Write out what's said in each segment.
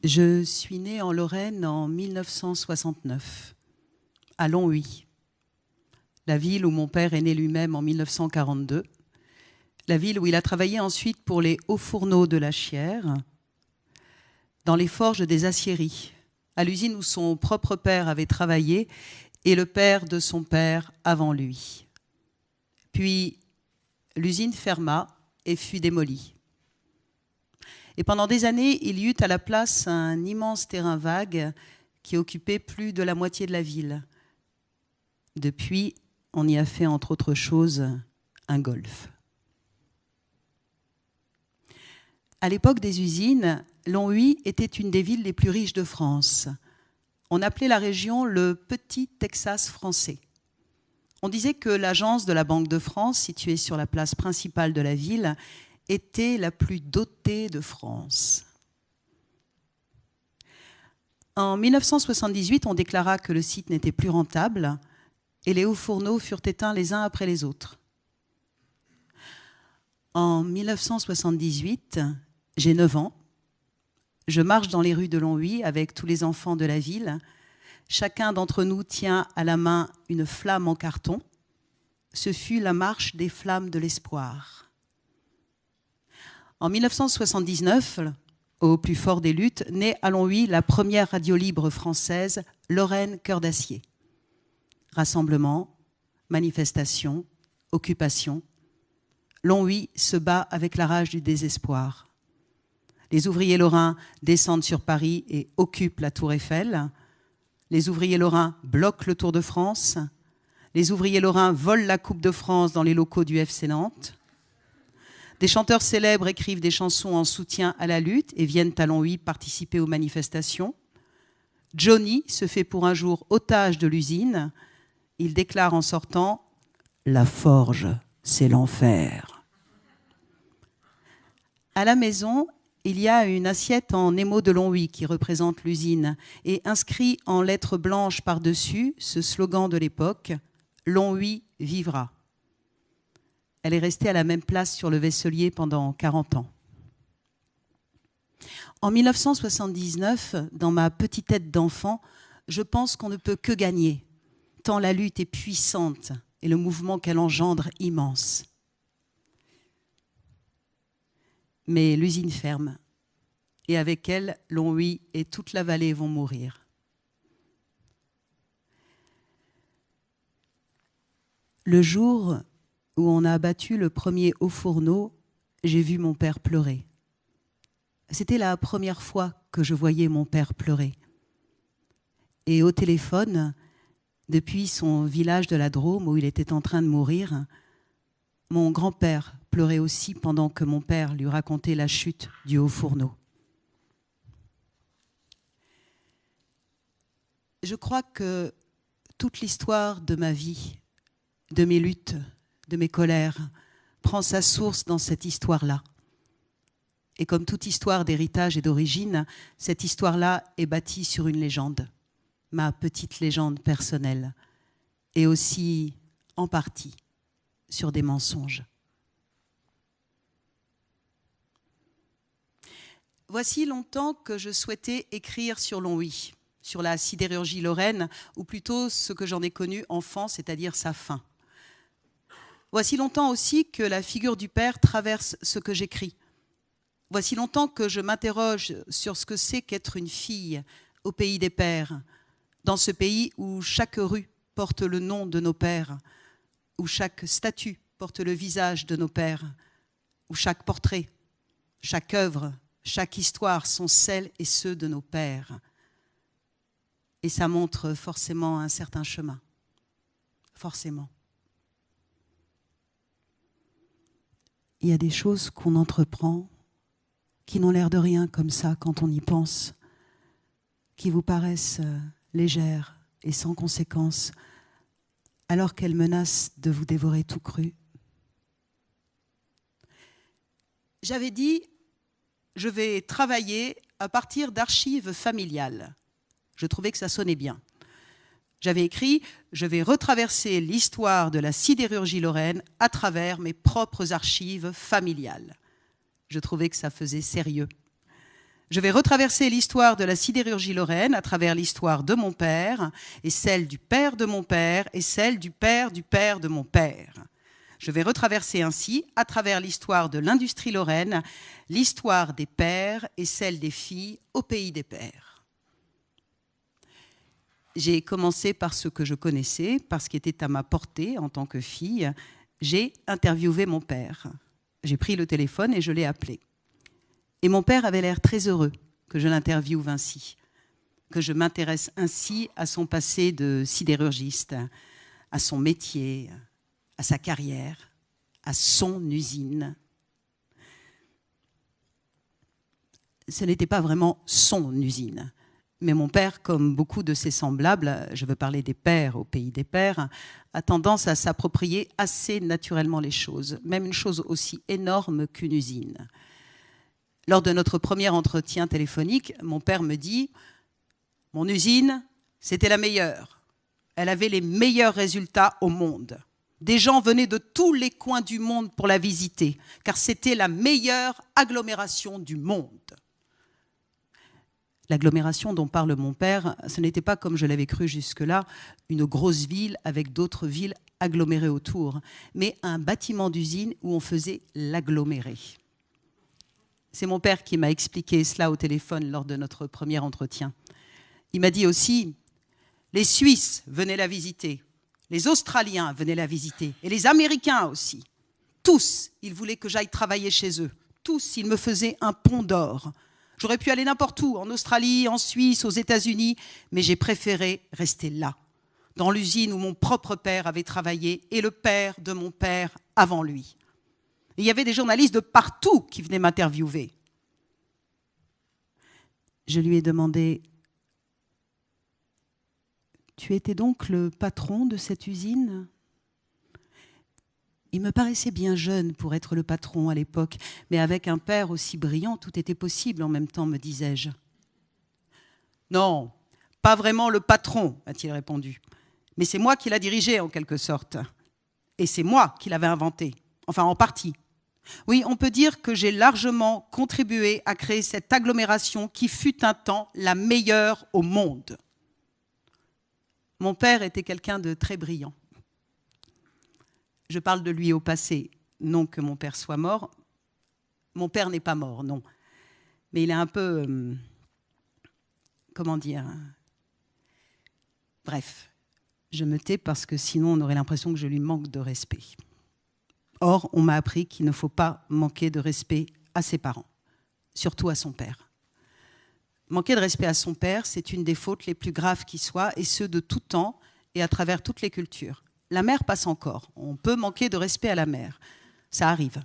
Je suis née en Lorraine en 1969, à Longwy, la ville où mon père est né lui-même en 1942, la ville où il a travaillé ensuite pour les hauts fourneaux de la Chière, dans les forges des aciéries, à l'usine où son propre père avait travaillé et le père de son père avant lui. Puis l'usine ferma et fut démolie. Et pendant des années, il y eut à la place un immense terrain vague qui occupait plus de la moitié de la ville. Depuis, on y a fait, entre autres choses, un golf. À l'époque des usines, Longwy était une des villes les plus riches de France. On appelait la région le Petit Texas français. On disait que l'agence de la Banque de France, située sur la place principale de la ville, était la plus dotée de France. En 1978, on déclara que le site n'était plus rentable et les hauts fourneaux furent éteints les uns après les autres. En 1978, j'ai 9 ans. Je marche dans les rues de Longwy avec tous les enfants de la ville. Chacun d'entre nous tient à la main une flamme en carton. Ce fut la marche des flammes de l'espoir. En 1979, au plus fort des luttes, naît à Longwy la première radio libre française, Lorraine Cœur d'Acier. Rassemblement, manifestation, occupation. Longwy se bat avec la rage du désespoir. Les ouvriers lorrains descendent sur Paris et occupent la Tour Eiffel. Les ouvriers lorrains bloquent le Tour de France. Les ouvriers lorrains volent la Coupe de France dans les locaux du FC Nantes. Des chanteurs célèbres écrivent des chansons en soutien à la lutte et viennent à Longwy participer aux manifestations. Johnny se fait pour un jour otage de l'usine. Il déclare en sortant « La forge, c'est l'enfer ». À la maison, il y a une assiette en émaux de Longwy qui représente l'usine et inscrit en lettres blanches par-dessus ce slogan de l'époque « Longwy vivra ». Elle est restée à la même place sur le vaisselier pendant 40 ans. En 1979, dans ma petite tête d'enfant, je pense qu'on ne peut que gagner, tant la lutte est puissante et le mouvement qu'elle engendre immense. Mais l'usine ferme, et avec elle, Longwy et toute la vallée vont mourir. Le jour où on a abattu le premier haut fourneau, j'ai vu mon père pleurer. C'était la première fois que je voyais mon père pleurer. Et au téléphone, depuis son village de la Drôme où il était en train de mourir, mon grand-père pleurait aussi pendant que mon père lui racontait la chute du haut fourneau. Je crois que toute l'histoire de ma vie, de mes luttes, de mes colères, prend sa source dans cette histoire-là. Et comme toute histoire d'héritage et d'origine, cette histoire-là est bâtie sur une légende, ma petite légende personnelle, et aussi, en partie, sur des mensonges. Voici longtemps que je souhaitais écrire sur Longwy, sur la sidérurgie lorraine, ou plutôt ce que j'en ai connu enfant, c'est-à-dire sa fin. Voici longtemps aussi que la figure du père traverse ce que j'écris. Voici longtemps que je m'interroge sur ce que c'est qu'être une fille au pays des pères, dans ce pays où chaque rue porte le nom de nos pères, où chaque statue porte le visage de nos pères, où chaque portrait, chaque œuvre, chaque histoire sont celles et ceux de nos pères. Et ça montre forcément un certain chemin, forcément. Il y a des choses qu'on entreprend qui n'ont l'air de rien comme ça quand on y pense, qui vous paraissent légères et sans conséquence, alors qu'elles menacent de vous dévorer tout cru. J'avais dit, je vais travailler à partir d'archives familiales. Je trouvais que ça sonnait bien. J'avais écrit « Je vais retraverser l'histoire de la sidérurgie lorraine à travers mes propres archives familiales ». Je trouvais que ça faisait sérieux. Je vais retraverser l'histoire de la sidérurgie lorraine à travers l'histoire de mon père et celle du père de mon père et celle du père de mon père. Je vais retraverser ainsi, à travers l'histoire de l'industrie lorraine, l'histoire des pères et celle des filles au pays des pères. J'ai commencé par ce que je connaissais, par ce qui était à ma portée en tant que fille. J'ai interviewé mon père. J'ai pris le téléphone et je l'ai appelé. Et mon père avait l'air très heureux que je l'interviewe ainsi, que je m'intéresse ainsi à son passé de sidérurgiste, à son métier, à sa carrière, à son usine. Ce n'était pas vraiment son usine. Mais mon père, comme beaucoup de ses semblables, je veux parler des pères au pays des pères, a tendance à s'approprier assez naturellement les choses, même une chose aussi énorme qu'une usine. Lors de notre premier entretien téléphonique, mon père me dit « Mon usine, c'était la meilleure. Elle avait les meilleurs résultats au monde. Des gens venaient de tous les coins du monde pour la visiter, car c'était la meilleure agglomération du monde. » L'agglomération dont parle mon père, ce n'était pas, comme je l'avais cru jusque-là, une grosse ville avec d'autres villes agglomérées autour, mais un bâtiment d'usine où on faisait l'aggloméré. C'est mon père qui m'a expliqué cela au téléphone lors de notre premier entretien. Il m'a dit aussi, les Suisses venaient la visiter, les Australiens venaient la visiter, et les Américains aussi. Tous, ils voulaient que j'aille travailler chez eux. Tous, ils me faisaient un pont d'or. J'aurais pu aller n'importe où, en Australie, en Suisse, aux États-Unis, mais j'ai préféré rester là, dans l'usine où mon propre père avait travaillé et le père de mon père avant lui. Et il y avait des journalistes de partout qui venaient m'interviewer. Je lui ai demandé « Tu étais donc le patron de cette usine ?» Il me paraissait bien jeune pour être le patron à l'époque, mais avec un père aussi brillant, tout était possible en même temps, me disais-je. « Non, pas vraiment le patron, a-t-il répondu. Mais c'est moi qui l'a dirigé en quelque sorte. Et c'est moi qui l'avais inventé, enfin en partie. Oui, on peut dire que j'ai largement contribué à créer cette agglomération qui fut un temps la meilleure au monde. » Mon père était quelqu'un de très brillant. Je parle de lui au passé, non que mon père soit mort. Mon père n'est pas mort, non. Mais il est un peu... comment dire? Bref, je me tais parce que sinon on aurait l'impression que je lui manque de respect. Or, on m'a appris qu'il ne faut pas manquer de respect à ses parents, surtout à son père. Manquer de respect à son père, c'est une des fautes les plus graves qui soient, et ce de tout temps et à travers toutes les cultures. La mère passe encore. On peut manquer de respect à la mère. Ça arrive.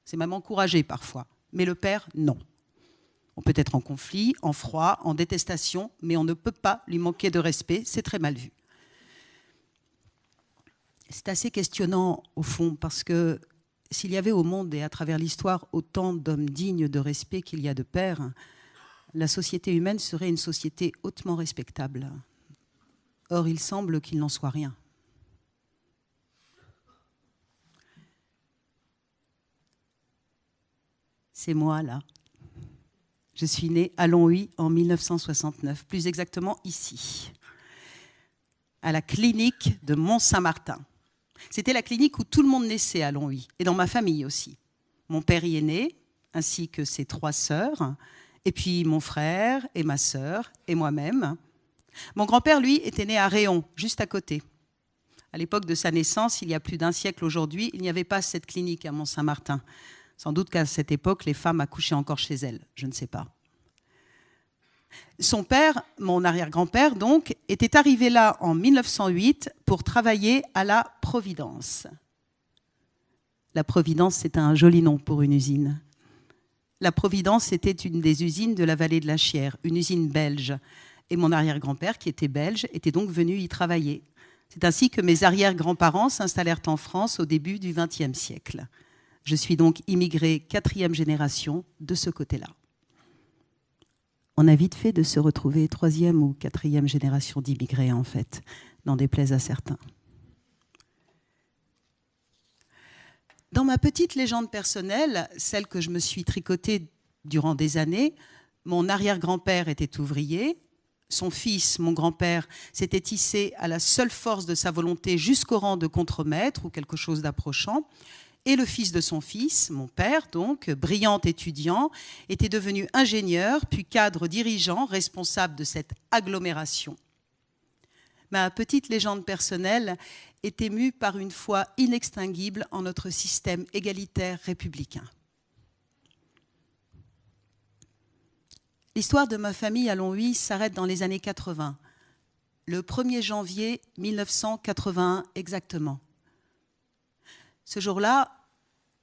C'est même encouragé parfois. Mais le père, non. On peut être en conflit, en froid, en détestation, mais on ne peut pas lui manquer de respect. C'est très mal vu. C'est assez questionnant, au fond, parce que s'il y avait au monde et à travers l'histoire autant d'hommes dignes de respect qu'il y a de pères, la société humaine serait une société hautement respectable. Or, il semble qu'il n'en soit rien. C'est moi, là. Je suis née à Longwy en 1969, plus exactement ici, à la clinique de Mont-Saint-Martin. C'était la clinique où tout le monde naissait à Longwy, et dans ma famille aussi. Mon père y est né, ainsi que ses 3 sœurs, et puis mon frère et ma sœur, et moi-même. Mon grand-père, lui, était né à Réon, juste à côté. À l'époque de sa naissance, il y a plus d'1 siècle aujourd'hui, il n'y avait pas cette clinique à Mont-Saint-Martin. Sans doute qu'à cette époque, les femmes accouchaient encore chez elles, je ne sais pas. Son père, mon arrière-grand-père donc, était arrivé là en 1908 pour travailler à la Providence. La Providence, c'est un joli nom pour une usine. La Providence était une des usines de la vallée de la Chière, une usine belge. Et mon arrière-grand-père, qui était belge, était donc venu y travailler. C'est ainsi que mes arrière-grands-parents s'installèrent en France au début du XXe siècle. Je suis donc immigrée 4e génération de ce côté-là. On a vite fait de se retrouver 3e ou 4e génération d'immigrés, en fait, n'en déplaise à certains. Dans ma petite légende personnelle, celle que je me suis tricotée durant des années, Mon arrière-grand-père était ouvrier. Son fils, mon grand-père, s'était hissé à la seule force de sa volonté jusqu'au rang de contremaître ou quelque chose d'approchant. Et le fils de son fils, mon père donc, brillant étudiant, était devenu ingénieur, puis cadre dirigeant, responsable de cette agglomération. Ma petite légende personnelle est émue par une foi inextinguible en notre système égalitaire républicain. L'histoire de ma famille à Longwy s'arrête dans les années 80, le 1er janvier 1981 exactement. Ce jour-là,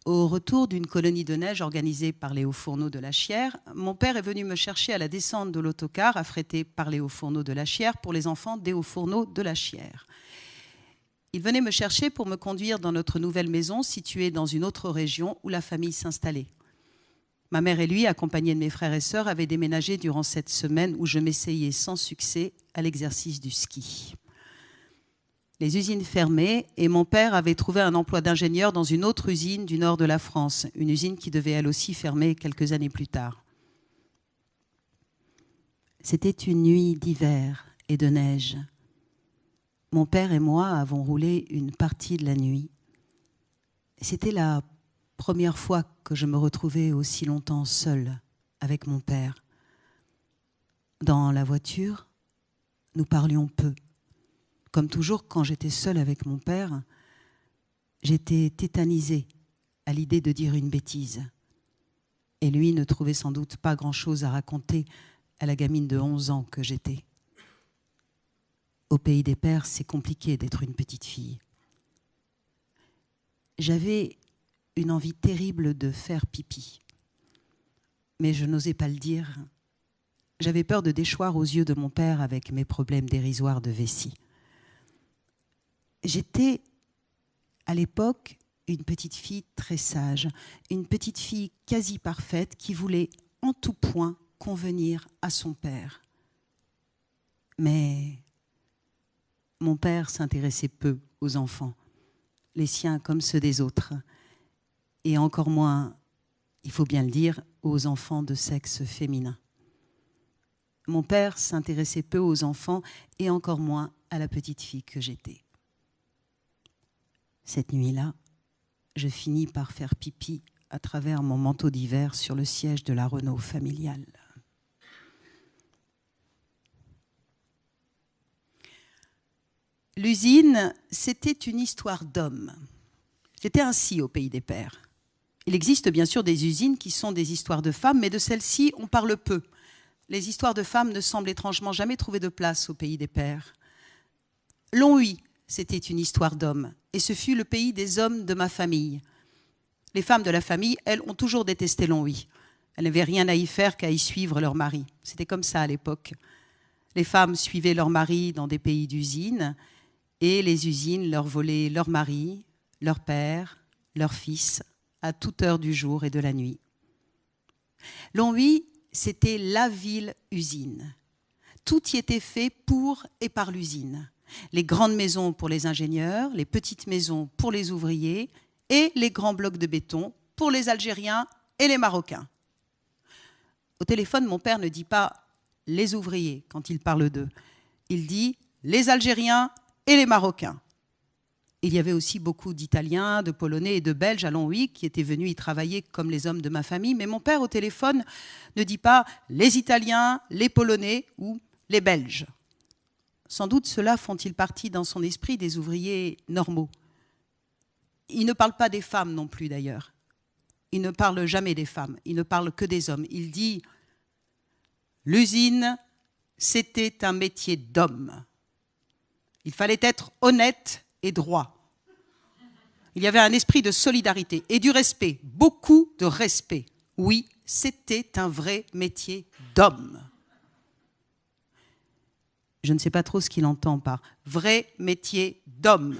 au retour d'une colonie de neige organisée par les Hauts-Fourneaux de la Chière, mon père est venu me chercher à la descente de l'autocar affrété par les Hauts-Fourneaux de la Chière pour les enfants des Hauts-Fourneaux de la Chière. Il venait me chercher pour me conduire dans notre nouvelle maison située dans une autre région où la famille s'installait. Ma mère et lui, accompagnés de mes frères et sœurs, avaient déménagé durant cette semaine où je m'essayais sans succès à l'exercice du ski. Les usines fermaient et mon père avait trouvé un emploi d'ingénieur dans une autre usine du nord de la France, une usine qui devait elle aussi fermer quelques années plus tard. C'était une nuit d'hiver et de neige. Mon père et moi avons roulé une partie de la nuit. C'était la première fois que je me retrouvais aussi longtemps seule avec mon père. Dans la voiture, nous parlions peu. Comme toujours, quand j'étais seule avec mon père, j'étais tétanisée à l'idée de dire une bêtise. Et lui ne trouvait sans doute pas grand-chose à raconter à la gamine de 11 ans que j'étais. Au pays des pères, c'est compliqué d'être une petite fille. J'avais une envie terrible de faire pipi. Mais je n'osais pas le dire. J'avais peur de déchoir aux yeux de mon père avec mes problèmes dérisoires de vessie. J'étais, à l'époque, une petite fille très sage, une petite fille quasi parfaite qui voulait en tout point convenir à son père. Mais mon père s'intéressait peu aux enfants, les siens comme ceux des autres, et encore moins, il faut bien le dire, aux enfants de sexe féminin. Mon père s'intéressait peu aux enfants et encore moins à la petite fille que j'étais. Cette nuit-là, je finis par faire pipi à travers mon manteau d'hiver sur le siège de la Renault familiale. L'usine, c'était une histoire d'hommes. J'étais ainsi au pays des pères. Il existe bien sûr des usines qui sont des histoires de femmes, mais de celles-ci, on parle peu. Les histoires de femmes ne semblent étrangement jamais trouver de place au pays des pères. Longwy, c'était une histoire d'hommes, et ce fut le pays des hommes de ma famille. Les femmes de la famille, elles, ont toujours détesté Longwy. Elles n'avaient rien à y faire qu'à y suivre leur mari. C'était comme ça à l'époque. Les femmes suivaient leur mari dans des pays d'usines, et les usines leur volaient leur mari, leur père, leur fils, à toute heure du jour et de la nuit. Longwy, c'était la ville-usine. Tout y était fait pour et par l'usine. Les grandes maisons pour les ingénieurs, les petites maisons pour les ouvriers et les grands blocs de béton pour les Algériens et les Marocains. Au téléphone, mon père ne dit pas « les ouvriers » quand il parle d'eux. Il dit « les Algériens et les Marocains ». Il y avait aussi beaucoup d'Italiens, de Polonais et de Belges à Longwy qui étaient venus y travailler comme les hommes de ma famille. Mais mon père, au téléphone, ne dit pas « les Italiens, les Polonais » ou « les Belges ». Sans doute ceux-là font-ils partie dans son esprit des ouvriers normaux. Il ne parle pas des femmes non plus d'ailleurs. Il ne parle jamais des femmes, il ne parle que des hommes. Il dit « l'usine, c'était un métier d'homme. Il fallait être honnête et droit. Il y avait un esprit de solidarité et du respect, beaucoup de respect. Oui, c'était un vrai métier d'homme. » Je ne sais pas trop ce qu'il entend par « vrai métier d'homme ».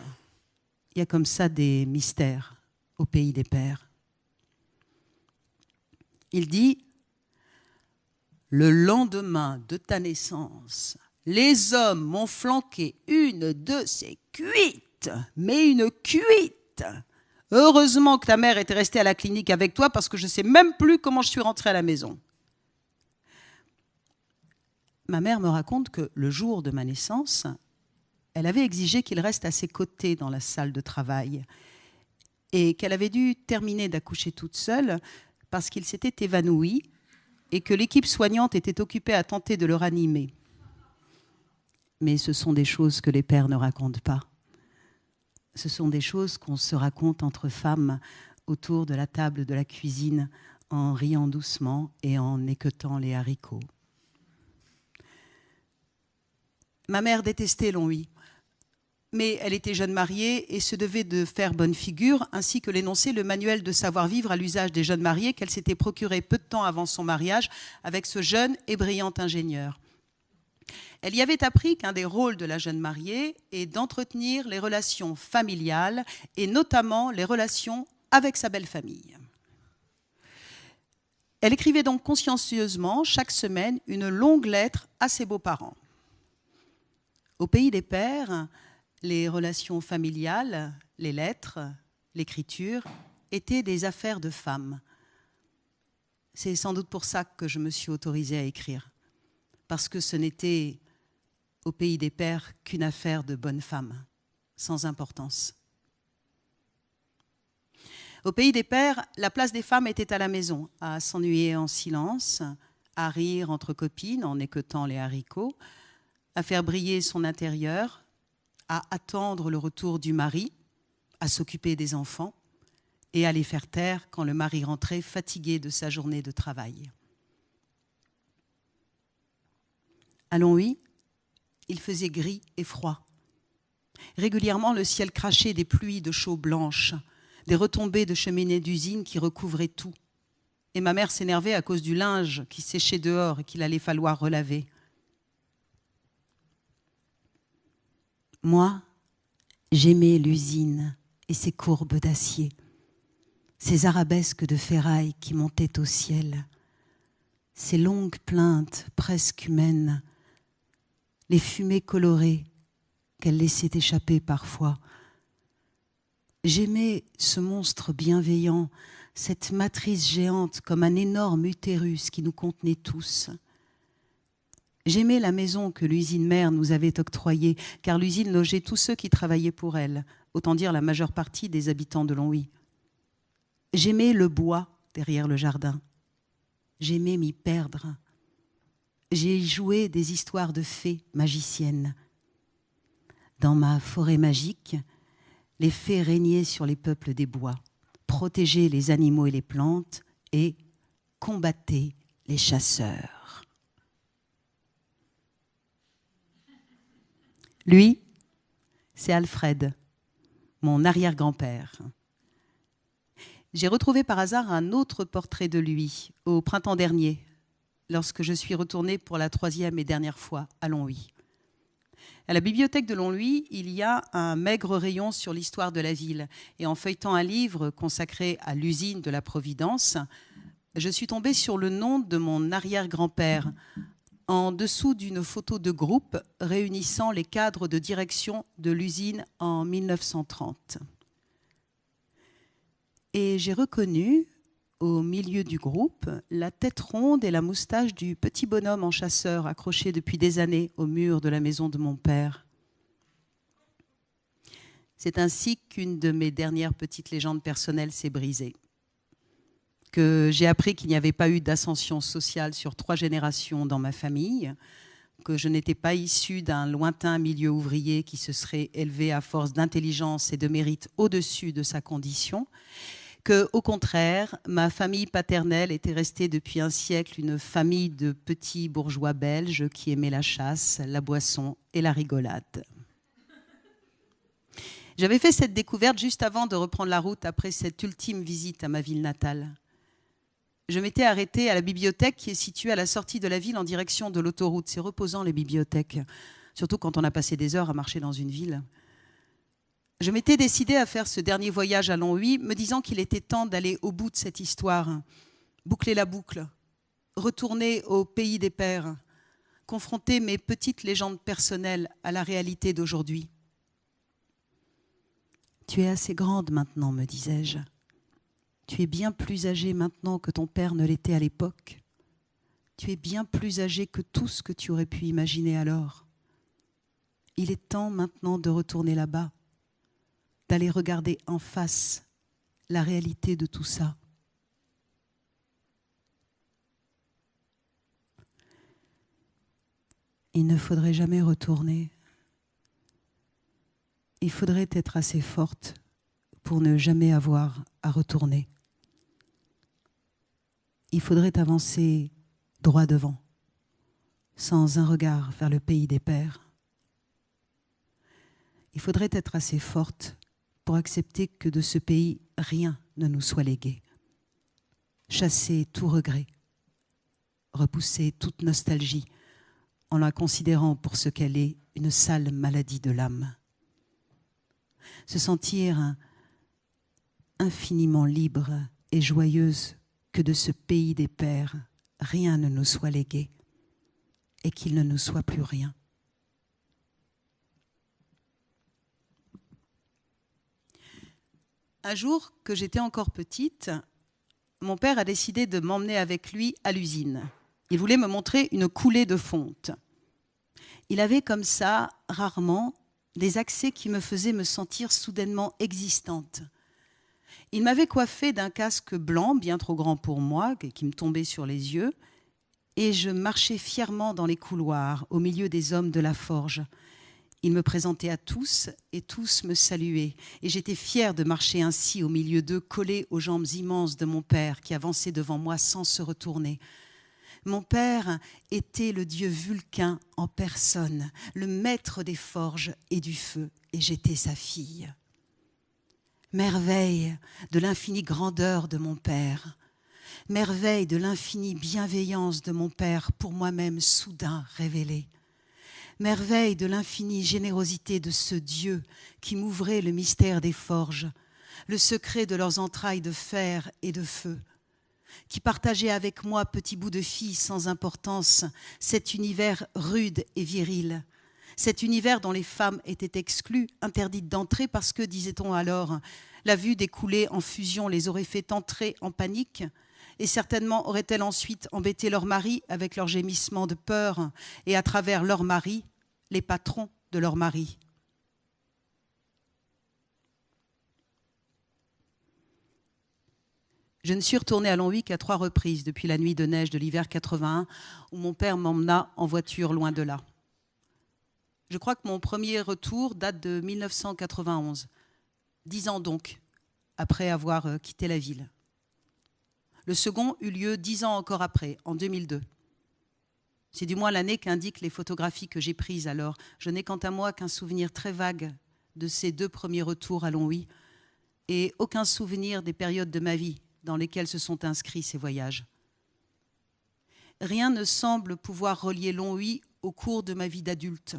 Il y a comme ça des mystères au pays des pères. Il dit « le lendemain de ta naissance, les hommes m'ont flanqué une de ces cuites, mais une cuite. Heureusement que ta mère était restée à la clinique avec toi parce que je ne sais même plus comment je suis rentrée à la maison. » ma mère me raconte que le jour de ma naissance, elle avait exigé qu'il reste à ses côtés dans la salle de travail et qu'elle avait dû terminer d'accoucher toute seule parce qu'il s'était évanoui et que l'équipe soignante était occupée à tenter de le ranimer. Mais ce sont des choses que les pères ne racontent pas. Ce sont des choses qu'on se raconte entre femmes autour de la table de la cuisine en riant doucement et en équeutant les haricots. Ma mère détestait Longwy, mais elle était jeune mariée et se devait de faire bonne figure, ainsi que l'énonçait le manuel de savoir-vivre à l'usage des jeunes mariés qu'elle s'était procuré peu de temps avant son mariage avec ce jeune et brillant ingénieur. Elle y avait appris qu'un des rôles de la jeune mariée est d'entretenir les relations familiales et notamment les relations avec sa belle-famille. Elle écrivait donc consciencieusement chaque semaine une longue lettre à ses beaux-parents. Au pays des pères, les relations familiales, les lettres, l'écriture étaient des affaires de femmes. C'est sans doute pour ça que je me suis autorisée à écrire, parce que ce n'était au pays des pères qu'une affaire de bonnes femmes, sans importance. Au pays des pères, la place des femmes était à la maison, à s'ennuyer en silence, à rire entre copines en équeutant les haricots, à faire briller son intérieur, à attendre le retour du mari, à s'occuper des enfants et à les faire taire quand le mari rentrait fatigué de sa journée de travail. À Longwy, il faisait gris et froid. Régulièrement, le ciel crachait des pluies de chaux blanches, des retombées de cheminées d'usine qui recouvraient tout. Et ma mère s'énervait à cause du linge qui séchait dehors et qu'il allait falloir relaver. Moi, j'aimais l'usine et ses courbes d'acier, ces arabesques de ferraille qui montaient au ciel, ces longues plaintes presque humaines, les fumées colorées qu'elle laissait échapper parfois. J'aimais ce monstre bienveillant, cette matrice géante comme un énorme utérus qui nous contenait tous. J'aimais la maison que l'usine mère nous avait octroyée, car l'usine logeait tous ceux qui travaillaient pour elle, autant dire la majeure partie des habitants de Longwy. J'aimais le bois derrière le jardin. J'aimais m'y perdre. J'ai joué des histoires de fées magiciennes. Dans ma forêt magique, les fées régnaient sur les peuples des bois, protégeaient les animaux et les plantes et combattaient les chasseurs. Lui, c'est Alfred, mon arrière-grand-père. J'ai retrouvé par hasard un autre portrait de lui au printemps dernier, lorsque je suis retournée pour la 3e et dernière fois à Longwy. À la bibliothèque de Longwy, il y a un maigre rayon sur l'histoire de la ville. Et en feuilletant un livre consacré à l'usine de la Providence, je suis tombée sur le nom de mon arrière-grand-père, en dessous d'une photo de groupe réunissant les cadres de direction de l'usine en 1930. Et j'ai reconnu, au milieu du groupe, la tête ronde et la moustache du petit bonhomme en chasseur accroché depuis des années au mur de la maison de mon père. C'est ainsi qu'une de mes dernières petites légendes personnelles s'est brisée. Que j'ai appris qu'il n'y avait pas eu d'ascension sociale sur 3 générations dans ma famille, que je n'étais pas issue d'un lointain milieu ouvrier qui se serait élevé à force d'intelligence et de mérite au-dessus de sa condition, que, au contraire, ma famille paternelle était restée depuis un siècle une famille de petits bourgeois belges qui aimaient la chasse, la boisson et la rigolade. J'avais fait cette découverte juste avant de reprendre la route après cette ultime visite à ma ville natale. Je m'étais arrêtée à la bibliothèque qui est située à la sortie de la ville en direction de l'autoroute. C'est reposant, les bibliothèques, surtout quand on a passé des heures à marcher dans une ville. Je m'étais décidée à faire ce dernier voyage à Longwy, me disant qu'il était temps d'aller au bout de cette histoire, boucler la boucle, retourner au pays des pères, confronter mes petites légendes personnelles à la réalité d'aujourd'hui. « Tu es assez grande maintenant, me disais-je. Tu es bien plus âgée maintenant que ton père ne l'était à l'époque. tu es bien plus âgé que tout ce que tu aurais pu imaginer alors. Il est temps maintenant de retourner là-bas, d'aller regarder en face la réalité de tout ça. Il ne faudrait jamais retourner. Il faudrait être assez forte pour ne jamais avoir à retourner. Il faudrait avancer droit devant, sans un regard vers le pays des pères. Il faudrait être assez forte pour accepter que de ce pays, rien ne nous soit légué. Chasser tout regret, repousser toute nostalgie, en la considérant pour ce qu'elle est, une sale maladie de l'âme. Se sentir infiniment libre et joyeuse que de ce pays des pères, rien ne nous soit légué et qu'il ne nous soit plus rien. Un jour, que j'étais encore petite, mon père a décidé de m'emmener avec lui à l'usine. Il voulait me montrer une coulée de fonte. Il avait comme ça, rarement, des accès qui me faisaient me sentir soudainement existante. Il m'avait coiffée d'un casque blanc, bien trop grand pour moi, qui me tombait sur les yeux, et je marchais fièrement dans les couloirs, au milieu des hommes de la forge. Il me présentait à tous, et tous me saluaient. Et j'étais fière de marcher ainsi au milieu d'eux, collée aux jambes immenses de mon père, qui avançait devant moi sans se retourner. Mon père était le dieu Vulcain en personne, le maître des forges et du feu, et j'étais sa fille. Merveille de l'infinie grandeur de mon père, merveille de l'infinie bienveillance de mon père pour moi-même soudain révélée, merveille de l'infinie générosité de ce Dieu qui m'ouvrait le mystère des forges, le secret de leurs entrailles de fer et de feu, qui partageait avec moi, petit bout de fille sans importance, cet univers rude et viril, cet univers dont les femmes étaient exclues, interdites d'entrer parce que, disait-on alors, la vue des coulées en fusion les aurait fait entrer en panique, et certainement auraient-elles ensuite embêté leurs maris avec leurs gémissements de peur, et à travers leurs maris, les patrons de leurs maris. Je ne suis retournée à Longwy qu'à 3 reprises depuis la nuit de neige de l'hiver 81, où mon père m'emmena en voiture loin de là. Je crois que mon premier retour date de 1991, 10 ans donc, après avoir quitté la ville. Le second eut lieu 10 ans encore après, en 2002. C'est du moins l'année qu'indiquent les photographies que j'ai prises alors. Je n'ai quant à moi qu'un souvenir très vague de ces 2 premiers retours à Longwy et aucun souvenir des périodes de ma vie dans lesquels se sont inscrits ces voyages. Rien ne semble pouvoir relier Longwy au cours de ma vie d'adulte.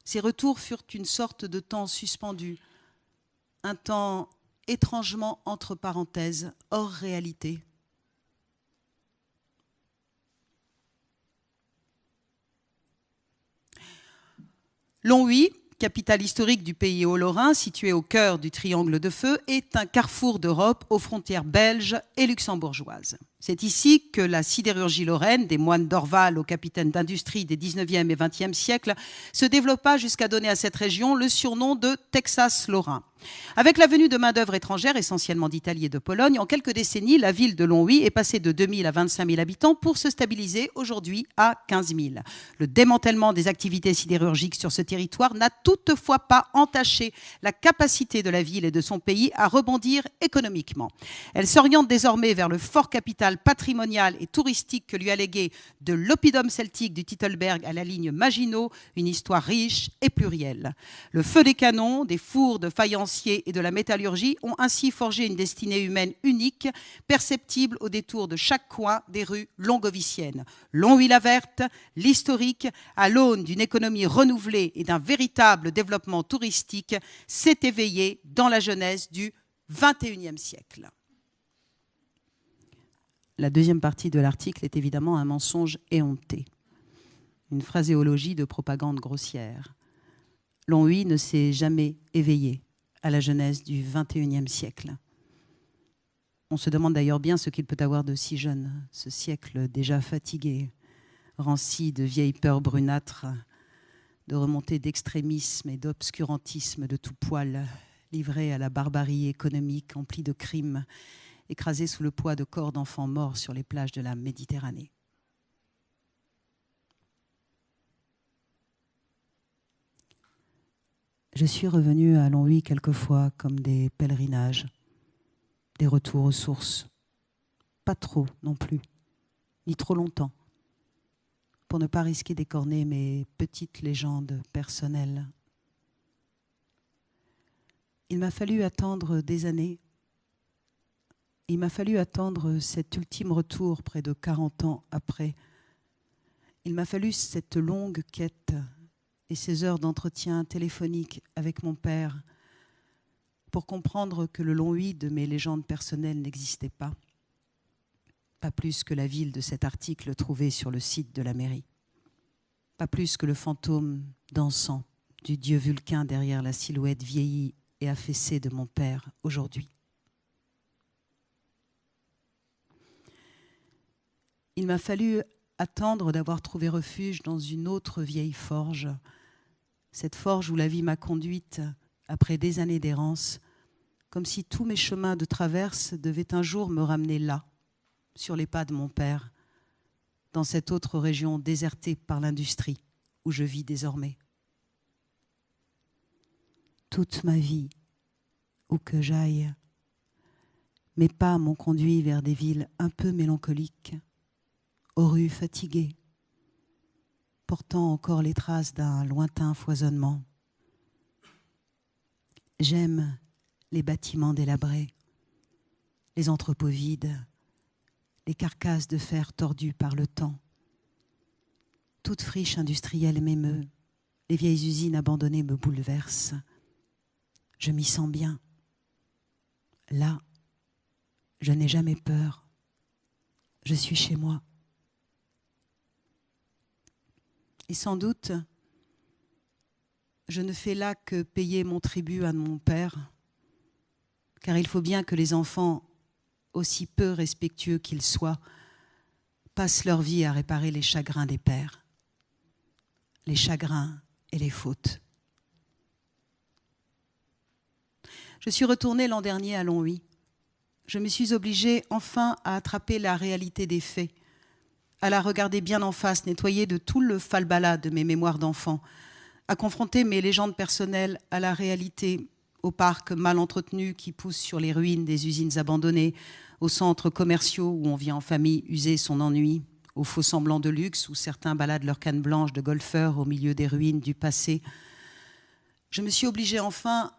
Ces retours furent une sorte de temps suspendu, un temps étrangement entre parenthèses, hors réalité. Longwy, capitale historique du pays haut-lorrain, située au cœur du triangle de feu, est un carrefour d'Europe aux frontières belges et luxembourgeoises. C'est ici que la sidérurgie lorraine, des moines d'Orval aux capitaines d'industrie des 19e et 20e siècles, se développa jusqu'à donner à cette région le surnom de Texas lorrain. Avec la venue de main-d'œuvre étrangère, essentiellement d'Italie et de Pologne, en quelques décennies, la ville de Longwy est passée de 2 000 à 25 000 habitants pour se stabiliser aujourd'hui à 15 000. Le démantèlement des activités sidérurgiques sur ce territoire n'a toutefois pas entaché la capacité de la ville et de son pays à rebondir économiquement. Elle s'oriente désormais vers le fort capital patrimonial et touristique que lui a légué de l'oppidum celtique du Tittelberg à la ligne Maginot, une histoire riche et plurielle. Le feu des canons, des fours de faïence et de la métallurgie ont ainsi forgé une destinée humaine unique, perceptible au détour de chaque coin des rues longoviciennes. Longwy-la-Verte, l'historique, à l'aune d'une économie renouvelée et d'un véritable développement touristique, s'est éveillé dans la jeunesse du XXIe siècle. La deuxième partie de l'article est évidemment un mensonge éhonté, une phraséologie de propagande grossière. Longwy ne s'est jamais éveillé à la jeunesse du XXIe siècle. On se demande d'ailleurs bien ce qu'il peut avoir de si jeune, ce siècle déjà fatigué, ranci de vieilles peurs brunâtres, de remontées d'extrémisme et d'obscurantisme de tout poil, livré à la barbarie économique, emplie de crimes, écrasé sous le poids de corps d'enfants morts sur les plages de la Méditerranée. Je suis revenue à Longwy quelquefois comme des pèlerinages, des retours aux sources. Pas trop non plus, ni trop longtemps, pour ne pas risquer d'écorner mes petites légendes personnelles. Il m'a fallu attendre des années. Il m'a fallu attendre cet ultime retour près de 40 ans après. Il m'a fallu cette longue quête et ces heures d'entretien téléphonique avec mon père pour comprendre que le Longwy de mes légendes personnelles n'existait pas. Pas plus que la ville de cet article trouvé sur le site de la mairie. Pas plus que le fantôme dansant du dieu Vulcain derrière la silhouette vieillie et affaissée de mon père aujourd'hui. Il m'a fallu attendre d'avoir trouvé refuge dans une autre vieille forge, cette forge où la vie m'a conduite après des années d'errance, comme si tous mes chemins de traverse devaient un jour me ramener là, sur les pas de mon père, dans cette autre région désertée par l'industrie où je vis désormais. Toute ma vie, où que j'aille, mes pas m'ont conduit vers des villes un peu mélancoliques, aux rues fatiguées, portant encore les traces d'un lointain foisonnement. J'aime les bâtiments délabrés, les entrepôts vides, les carcasses de fer tordues par le temps. Toute friche industrielle m'émeut, les vieilles usines abandonnées me bouleversent. Je m'y sens bien. Là, je n'ai jamais peur. Je suis chez moi. Et sans doute, je ne fais là que payer mon tribut à mon père, car il faut bien que les enfants, aussi peu respectueux qu'ils soient, passent leur vie à réparer les chagrins des pères, les chagrins et les fautes. Je suis retournée l'an dernier à Longwy. Je me suis obligée enfin à attraper la réalité des faits, à la regarder bien en face, nettoyée de tout le falbala de mes mémoires d'enfant, à confronter mes légendes personnelles à la réalité, aux parcs mal entretenus qui poussent sur les ruines des usines abandonnées, aux centres commerciaux où on vient en famille user son ennui, aux faux semblants de luxe où certains baladent leurs cannes blanches de golfeurs au milieu des ruines du passé. Je me suis obligée enfin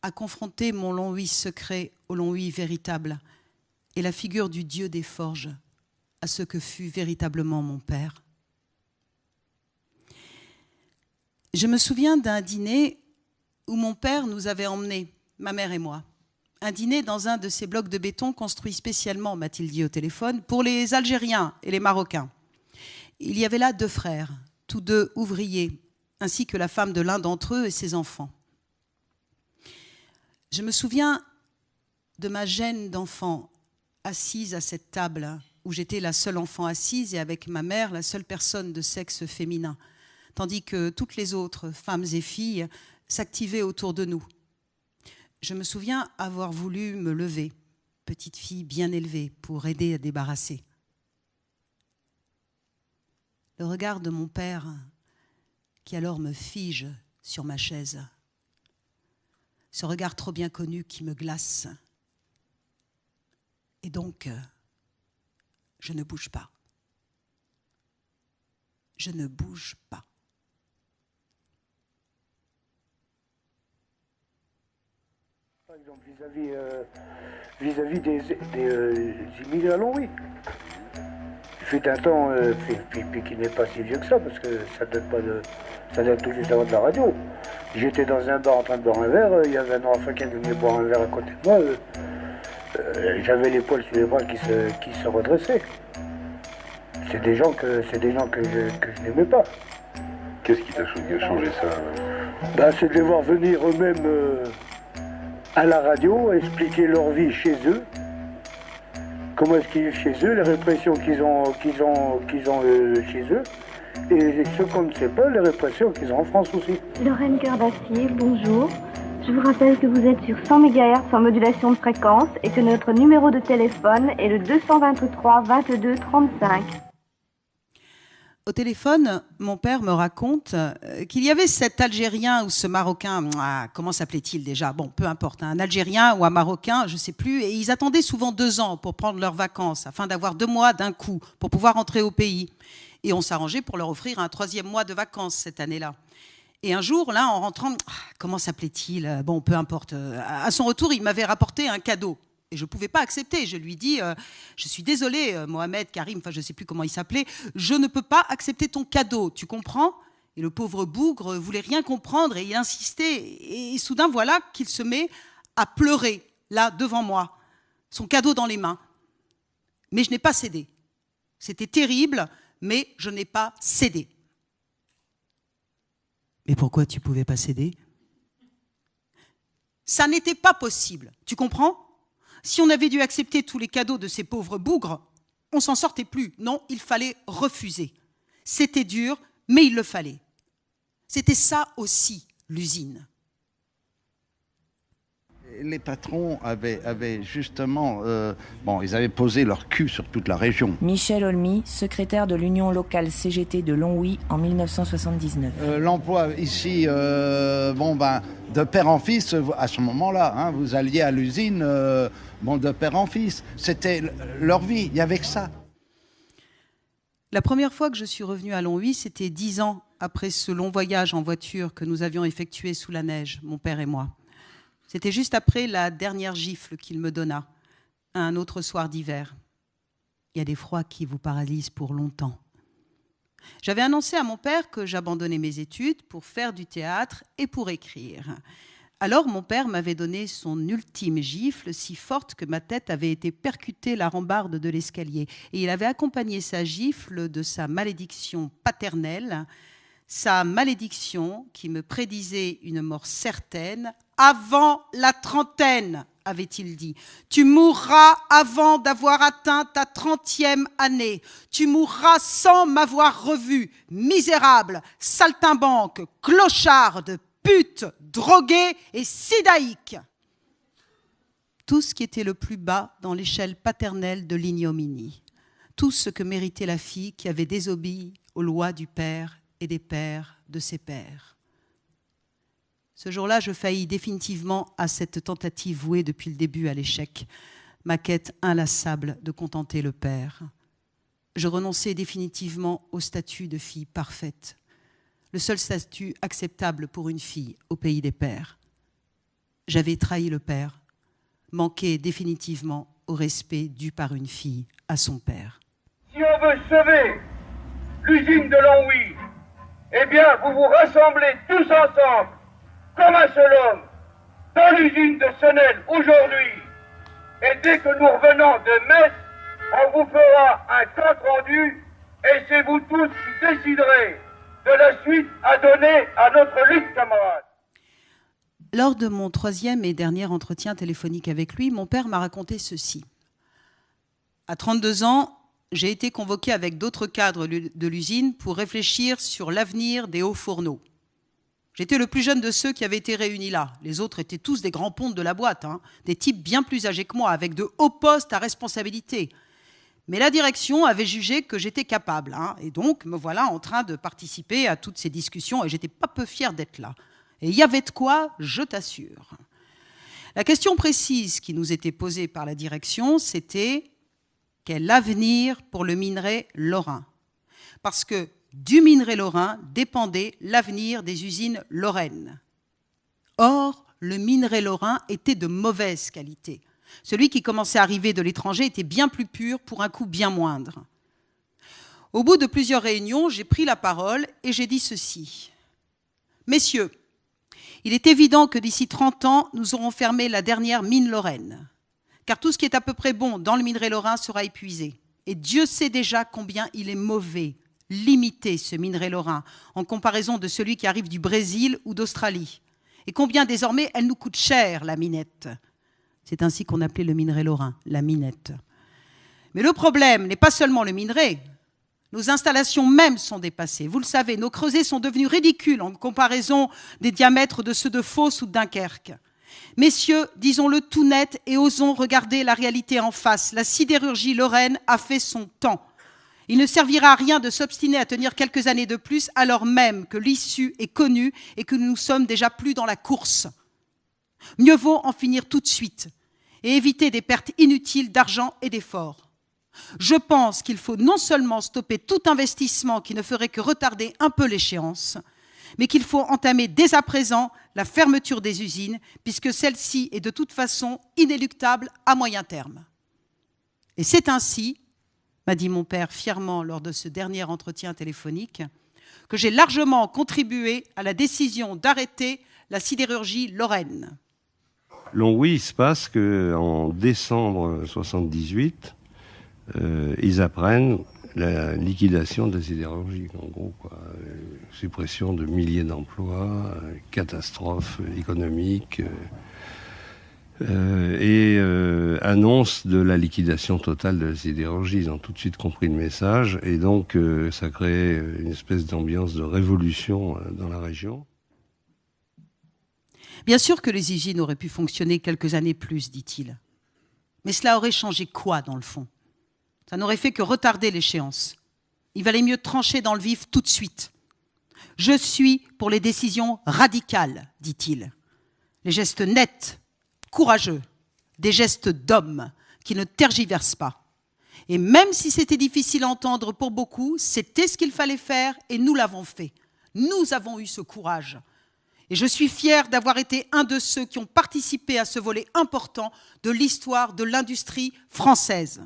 à confronter mon Longwy secret au Longwy véritable et la figure du dieu des forges à ce que fut véritablement mon père. Je me souviens d'un dîner où mon père nous avait emmenés, ma mère et moi. Un dîner dans un de ces blocs de béton construits spécialement, m'a-t-il dit au téléphone, pour les Algériens et les Marocains. Il y avait là 2 frères, tous 2 ouvriers, ainsi que la femme de l'un d'entre eux et ses enfants. Je me souviens de ma gêne d'enfant, assise à cette table, où j'étais la seule enfant assise et avec ma mère, la seule personne de sexe féminin, tandis que toutes les autres femmes et filles s'activaient autour de nous. Je me souviens avoir voulu me lever, petite fille bien élevée, pour aider à débarrasser. Le regard de mon père, qui alors me fige sur ma chaise, ce regard trop bien connu qui me glace. Et donc, je ne bouge pas. Je ne bouge pas. Par exemple, vis-à-vis des immigrés à Longwy. Il fut un temps, puis qui n'est pas si vieux que ça, parce que ça date tout juste avant de la radio. J'étais dans un bar en train de boire un verre, il y avait un Nord-Africain qui venait boire un verre à côté de moi. J'avais les poils sur les bras qui se redressaient. C'est des gens que je n'aimais pas. Qu'est-ce qui t'a changé ça? C'est de les voir venir eux-mêmes à la radio, expliquer leur vie chez eux, comment est-ce qu'ils vivent chez eux, les répressions qu'ils ont chez eux, et ce qu'on ne sait pas, les répressions qu'ils ont en France aussi. Lorraine Cœur d'Acier, bonjour. Je vous rappelle que vous êtes sur 100 MHz en modulation de fréquence et que notre numéro de téléphone est le 223 22 35. Au téléphone, mon père me raconte qu'il y avait cet Algérien ou ce Marocain, comment s'appelait-il déjà? Bon, peu importe, un Algérien ou un Marocain, je ne sais plus, et ils attendaient souvent 2 ans pour prendre leurs vacances, afin d'avoir 2 mois d'un coup, pour pouvoir rentrer au pays. Et on s'arrangeait pour leur offrir un 3e mois de vacances cette année-là. Et un jour, là, en rentrant, comment s'appelait-il? Bon, peu importe. À son retour, il m'avait rapporté un cadeau. Et je ne pouvais pas accepter. Je lui dis, je suis désolé, Mohamed, Karim, enfin je ne sais plus comment il s'appelait, je ne peux pas accepter ton cadeau, tu comprends? Et le pauvre bougre voulait rien comprendre et il insistait. Et soudain, voilà qu'il se met à pleurer, là, devant moi, son cadeau dans les mains. Mais je n'ai pas cédé. C'était terrible, mais je n'ai pas cédé. Mais pourquoi tu ne pouvais pas céder? Ça n'était pas possible, tu comprends? Si on avait dû accepter tous les cadeaux de ces pauvres bougres, on s'en sortait plus. Non, il fallait refuser. C'était dur, mais il le fallait. C'était ça aussi, l'usine. Les patrons avaient justement, ils avaient posé leur cul sur toute la région. Michel Olmy, secrétaire de l'Union locale CGT de Longwy en 1979. L'emploi ici, de père en fils, à ce moment-là, vous alliez à l'usine, de père en fils. C'était leur vie, il n'y avait que ça. La première fois que je suis revenue à Longwy, c'était 10 ans après ce long voyage en voiture que nous avions effectué sous la neige, mon père et moi. C'était juste après la dernière gifle qu'il me donna, un autre soir d'hiver. Il y a des froids qui vous paralysent pour longtemps. J'avais annoncé à mon père que j'abandonnais mes études pour faire du théâtre et pour écrire. Alors mon père m'avait donné son ultime gifle, si forte que ma tête avait été percutée la rambarde de l'escalier. Et il avait accompagné sa gifle de sa malédiction paternelle, sa malédiction qui me prédisait une mort certaine avant la trentaine, avait-il dit. Tu mourras avant d'avoir atteint ta 30e année. Tu mourras sans m'avoir revu. Misérable, saltimbanque, clocharde, pute, droguée et sidaïque. Tout ce qui était le plus bas dans l'échelle paternelle de l'ignominie. Tout ce que méritait la fille qui avait désobéi aux lois du père et des pères de ses pères. Ce jour-là, je faillis définitivement à cette tentative vouée depuis le début à l'échec, ma quête inlassable de contenter le père. Je renonçais définitivement au statut de fille parfaite, le seul statut acceptable pour une fille au pays des pères. J'avais trahi le père, manqué définitivement au respect dû par une fille à son père. Si on veut sauver l'usine de Longwy, eh bien, vous vous rassemblez tous ensemble, comme un seul homme, dans l'usine de Sennel aujourd'hui. Et dès que nous revenons de Metz, on vous fera un compte rendu et c'est vous tous qui déciderez de la suite à donner à notre lutte, camarades. Lors de mon 3e et dernier entretien téléphonique avec lui, mon père m'a raconté ceci. À 32 ans, j'ai été convoqué avec d'autres cadres de l'usine pour réfléchir sur l'avenir des hauts fourneaux. J'étais le plus jeune de ceux qui avaient été réunis là. Les autres étaient tous des grands pontes de la boîte, des types bien plus âgés que moi, avec de hauts postes à responsabilité. Mais la direction avait jugé que j'étais capable, et donc me voilà en train de participer à toutes ces discussions, et j'étais pas peu fier d'être là. Et il y avait de quoi, je t'assure. La question précise qui nous était posée par la direction, c'était quel avenir pour le minerai lorrain? Parce que du minerai lorrain dépendait l'avenir des usines lorraines. Or, le minerai lorrain était de mauvaise qualité. Celui qui commençait à arriver de l'étranger était bien plus pur pour un coût bien moindre. Au bout de plusieurs réunions, j'ai pris la parole et j'ai dit ceci. Messieurs, il est évident que d'ici 30 ans, nous aurons fermé la dernière mine lorraine, car tout ce qui est à peu près bon dans le minerai lorrain sera épuisé. Et Dieu sait déjà combien il est mauvais, limité ce minerai lorrain, en comparaison de celui qui arrive du Brésil ou d'Australie. Et combien désormais elle nous coûte cher, la minette. C'est ainsi qu'on appelait le minerai lorrain, la minette. Mais le problème n'est pas seulement le minerai. Nos installations mêmes sont dépassées. Vous le savez, nos creusets sont devenus ridicules en comparaison des diamètres de ceux de Fos ou de Dunkerque. Messieurs, disons-le tout net et osons regarder la réalité en face. La sidérurgie lorraine a fait son temps. Il ne servira à rien de s'obstiner à tenir quelques années de plus alors même que l'issue est connue et que nous sommes déjà plus dans la course. Mieux vaut en finir tout de suite et éviter des pertes inutiles d'argent et d'efforts. Je pense qu'il faut non seulement stopper tout investissement qui ne ferait que retarder un peu l'échéance, mais qu'il faut entamer dès à présent la fermeture des usines, puisque celle-ci est de toute façon inéluctable à moyen terme. Et c'est ainsi, m'a dit mon père fièrement lors de ce dernier entretien téléphonique, que j'ai largement contribué à la décision d'arrêter la sidérurgie lorraine. Longwy, il se passe qu'en décembre 1978, ils apprennent la liquidation de la sidérurgie, en gros, quoi. Suppression de milliers d'emplois, catastrophe économique, et annonce de la liquidation totale de la sidérurgie. Ils ont tout de suite compris le message, et donc ça crée une espèce d'ambiance de révolution dans la région. Bien sûr que les usines auraient pu fonctionner quelques années plus, dit-il. Mais cela aurait changé quoi, dans le fond ? Ça n'aurait fait que retarder l'échéance. Il valait mieux trancher dans le vif tout de suite. Je suis pour les décisions radicales, dit-il. Les gestes nets, courageux, des gestes d'hommes qui ne tergiversent pas. Et même si c'était difficile à entendre pour beaucoup, c'était ce qu'il fallait faire et nous l'avons fait. Nous avons eu ce courage. Et je suis fier d'avoir été un de ceux qui ont participé à ce volet important de l'histoire de l'industrie française.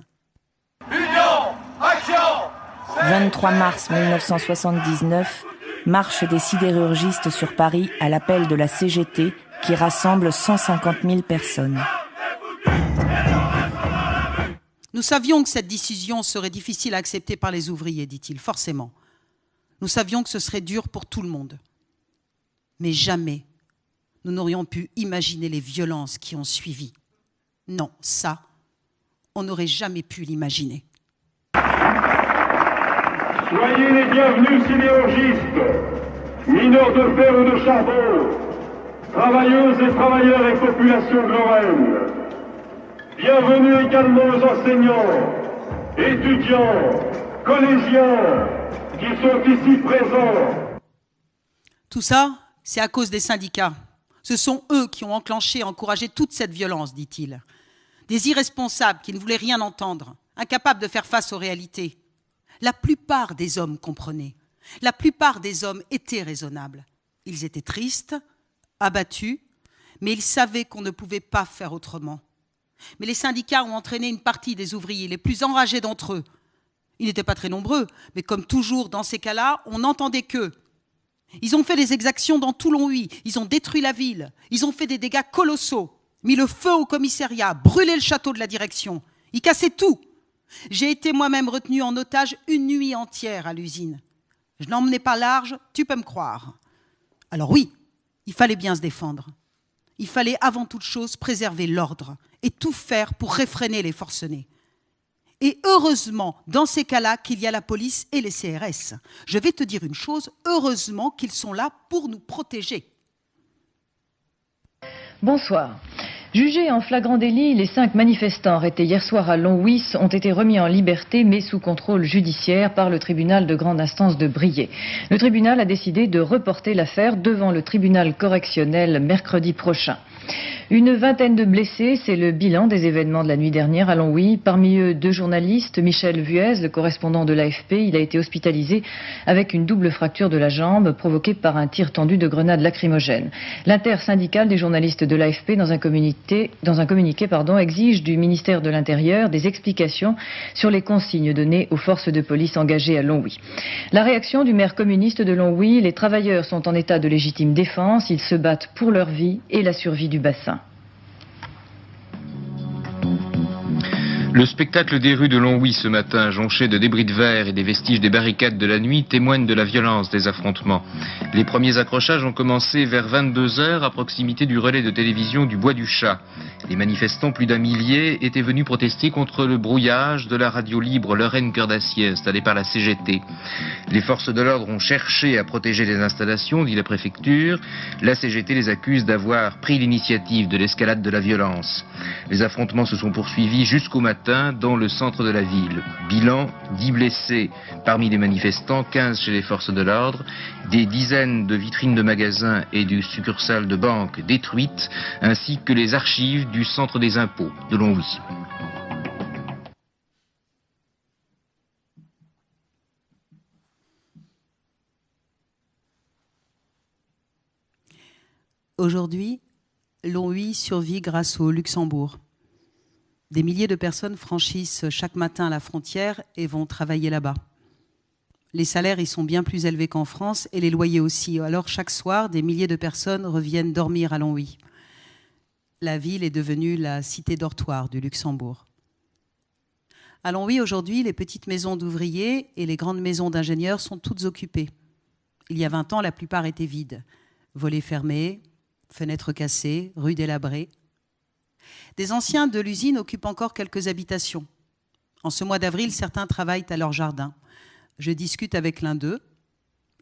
Union, action! 23 mars 1979, marche des sidérurgistes sur Paris à l'appel de la CGT qui rassemble 150 000 personnes. Nous savions que cette décision serait difficile à accepter par les ouvriers, dit-il, forcément. Nous savions que ce serait dur pour tout le monde. Mais jamais nous n'aurions pu imaginer les violences qui ont suivi. Non, ça, on n'aurait jamais pu l'imaginer. Soyez les bienvenus sidérurgistes, mineurs de fer ou de charbon, travailleuses et travailleurs et population de Lorraine. Bienvenue également aux enseignants, étudiants, collégiens qui sont ici présents. Tout ça, c'est à cause des syndicats. Ce sont eux qui ont enclenché et encouragé toute cette violence, dit-il. Des irresponsables qui ne voulaient rien entendre, incapables de faire face aux réalités. La plupart des hommes comprenaient. La plupart des hommes étaient raisonnables. Ils étaient tristes, abattus, mais ils savaient qu'on ne pouvait pas faire autrement. Mais les syndicats ont entraîné une partie des ouvriers, les plus enragés d'entre eux. Ils n'étaient pas très nombreux, mais comme toujours dans ces cas-là, on n'entendait qu'eux. Ils ont fait des exactions dans tout Longwy, ils ont détruit la ville, ils ont fait des dégâts colossaux, mis le feu au commissariat, brûlé le château de la direction. Ils cassaient tout. J'ai été moi-même retenu en otage une nuit entière à l'usine. Je n'emmenais pas large, tu peux me croire. Alors oui, il fallait bien se défendre. Il fallait avant toute chose préserver l'ordre et tout faire pour réfréner les forcenés. Et heureusement, dans ces cas-là, qu'il y a la police et les CRS. Je vais te dire une chose, heureusement qu'ils sont là pour nous protéger. Bonsoir. Jugés en flagrant délit, les 5 manifestants arrêtés hier soir à Longwy ont été remis en liberté mais sous contrôle judiciaire par le tribunal de grande instance de Briey. Le tribunal a décidé de reporter l'affaire devant le tribunal correctionnel mercredi prochain. Une vingtaine de blessés, c'est le bilan des événements de la nuit dernière à Longwy. Parmi eux, 2 journalistes. Michel Vuez, le correspondant de l'AFP, il a été hospitalisé avec une double fracture de la jambe provoquée par un tir tendu de grenades lacrymogènes. L'intersyndicale des journalistes de l'AFP, dans un communiqué, exige du ministère de l'Intérieur des explications sur les consignes données aux forces de police engagées à Longwy. La réaction du maire communiste de Longwy, les travailleurs sont en état de légitime défense, ils se battent pour leur vie et la survie du bassin. Le spectacle des rues de Longwy ce matin, jonché de débris de verre et des vestiges des barricades de la nuit, témoigne de la violence des affrontements. Les premiers accrochages ont commencé vers 22 h à proximité du relais de télévision du Bois du Chat. Les manifestants, plus d'un millier, étaient venus protester contre le brouillage de la radio libre Lorraine Cœur d'Acier installée par la CGT. Les forces de l'ordre ont cherché à protéger les installations, dit la préfecture. La CGT les accuse d'avoir pris l'initiative de l'escalade de la violence. Les affrontements se sont poursuivis jusqu'au matin dans le centre de la ville. Bilan, 10 blessés parmi les manifestants, 15 chez les forces de l'ordre, des dizaines de vitrines de magasins et de succursales de banques détruites, ainsi que les archives du centre des impôts de Longwy. Aujourd'hui, Longwy survit grâce au Luxembourg. Des milliers de personnes franchissent chaque matin la frontière et vont travailler là-bas. Les salaires y sont bien plus élevés qu'en France et les loyers aussi. Alors chaque soir, des milliers de personnes reviennent dormir à Longwy. La ville est devenue la cité dortoir du Luxembourg. À Longwy, aujourd'hui, les petites maisons d'ouvriers et les grandes maisons d'ingénieurs sont toutes occupées. Il y a 20 ans, la plupart étaient vides. Volets fermés, fenêtres cassées, rues délabrées. Des anciens de l'usine occupent encore quelques habitations. En ce mois d'avril, certains travaillent à leur jardin. Je discute avec l'un d'eux.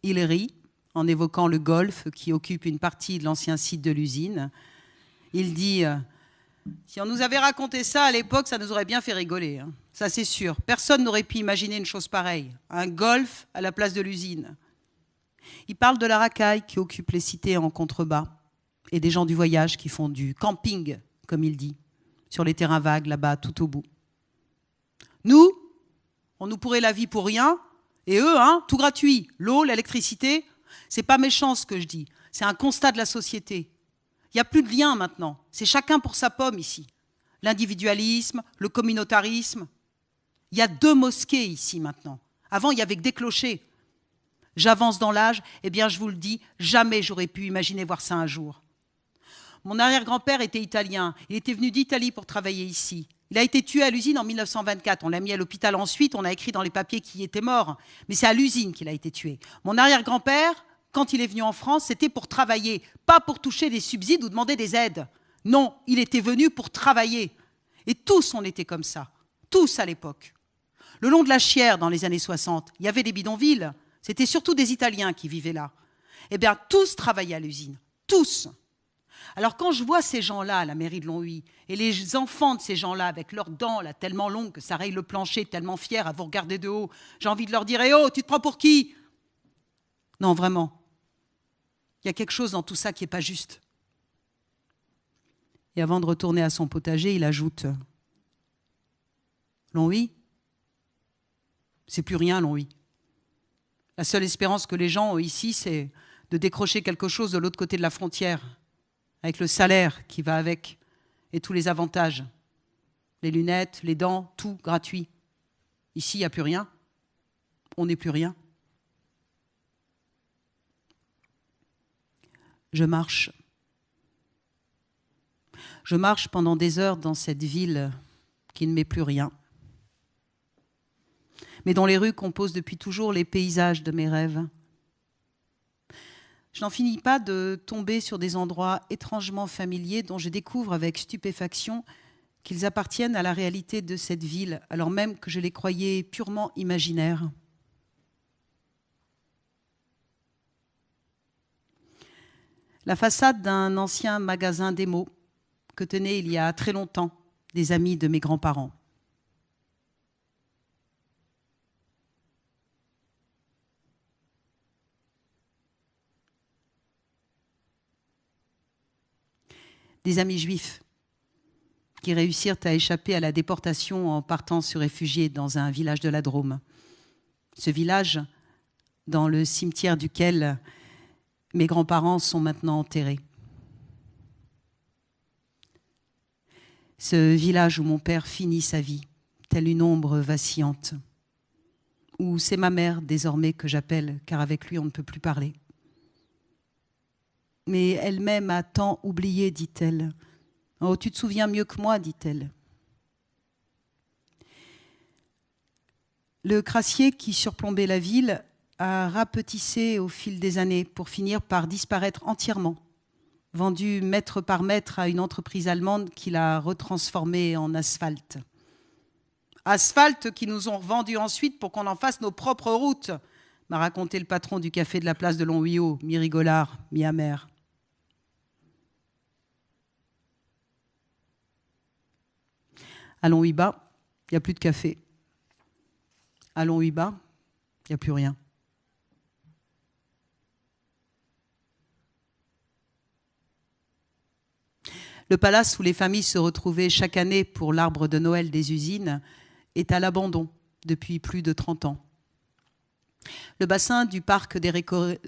Il rit en évoquant le golf qui occupe une partie de l'ancien site de l'usine. Il dit « Si on nous avait raconté ça à l'époque, ça nous aurait bien fait rigoler. Hein. Ça, c'est sûr. Personne n'aurait pu imaginer une chose pareille. Un golf à la place de l'usine. » Il parle de la racaille qui occupe les cités en contrebas et des gens du voyage qui font du camping, comme il dit, sur les terrains vagues, là-bas, tout au bout. Nous, on nous pourrait la vie pour rien, et eux, hein, tout gratuit. L'eau, l'électricité, c'est pas méchant ce que je dis, c'est un constat de la société. Il n'y a plus de lien maintenant, c'est chacun pour sa pomme ici. L'individualisme, le communautarisme. Il y a 2 mosquées ici maintenant. Avant, il y avait que des clochers. J'avance dans l'âge, eh bien je vous le dis, jamais j'aurais pu imaginer voir ça un jour. Mon arrière-grand-père était italien. Il était venu d'Italie pour travailler ici. Il a été tué à l'usine en 1924. On l'a mis à l'hôpital ensuite. On a écrit dans les papiers qu'il était mort. Mais c'est à l'usine qu'il a été tué. Mon arrière-grand-père, quand il est venu en France, c'était pour travailler, pas pour toucher des subsides ou demander des aides. Non, il était venu pour travailler. Et tous, on était comme ça. Tous à l'époque. Le long de la Chière, dans les années 60, il y avait des bidonvilles. C'était surtout des Italiens qui vivaient là. Eh bien, tous travaillaient à l'usine. Tous. Alors quand je vois ces gens-là à la mairie de Longwy, et les enfants de ces gens-là avec leurs dents là, tellement longues que ça raye le plancher, tellement fiers à vous regarder de haut, j'ai envie de leur dire « Eh oh, tu te prends pour qui ?» Non, vraiment. Il y a quelque chose dans tout ça qui n'est pas juste. Et avant de retourner à son potager, il ajoute « Longwy, c'est plus rien, Longwy. La seule espérance que les gens ont ici, c'est de décrocher quelque chose de l'autre côté de la frontière, avec le salaire qui va avec et tous les avantages. Les lunettes, les dents, tout gratuit. Ici, il n'y a plus rien. On n'est plus rien. Je marche. Je marche pendant des heures dans cette ville qui ne m'est plus rien, mais dont les rues composent depuis toujours les paysages de mes rêves. Je n'en finis pas de tomber sur des endroits étrangement familiers dont je découvre avec stupéfaction qu'ils appartiennent à la réalité de cette ville, alors même que je les croyais purement imaginaires. La façade d'un ancien magasin d'émaux que tenaient il y a très longtemps des amis de mes grands-parents. Des amis juifs qui réussirent à échapper à la déportation en partant se réfugier dans un village de la Drôme. Ce village, dans le cimetière duquel mes grands-parents sont maintenant enterrés. Ce village où mon père finit sa vie, telle une ombre vacillante, où c'est ma mère désormais que j'appelle, car avec lui on ne peut plus parler. Mais elle-même a tant oublié, dit-elle. « Oh, tu te souviens mieux que moi, dit-elle. » Le crassier qui surplombait la ville a rapetissé au fil des années pour finir par disparaître entièrement, vendu mètre par mètre à une entreprise allemande qui l'a retransformé en asphalte. Asphalte qui nous ont vendu ensuite pour qu'on en fasse nos propres routes, m'a raconté le patron du café de la place de Longhuillot, mi-rigolard, mi-amer. À Longhuy-Bas, il n'y a plus de café. À Longhuy-Bas, il n'y a plus rien. Le palace où les familles se retrouvaient chaque année pour l'arbre de Noël des usines est à l'abandon depuis plus de 30 ans. Le bassin du parc des Récollets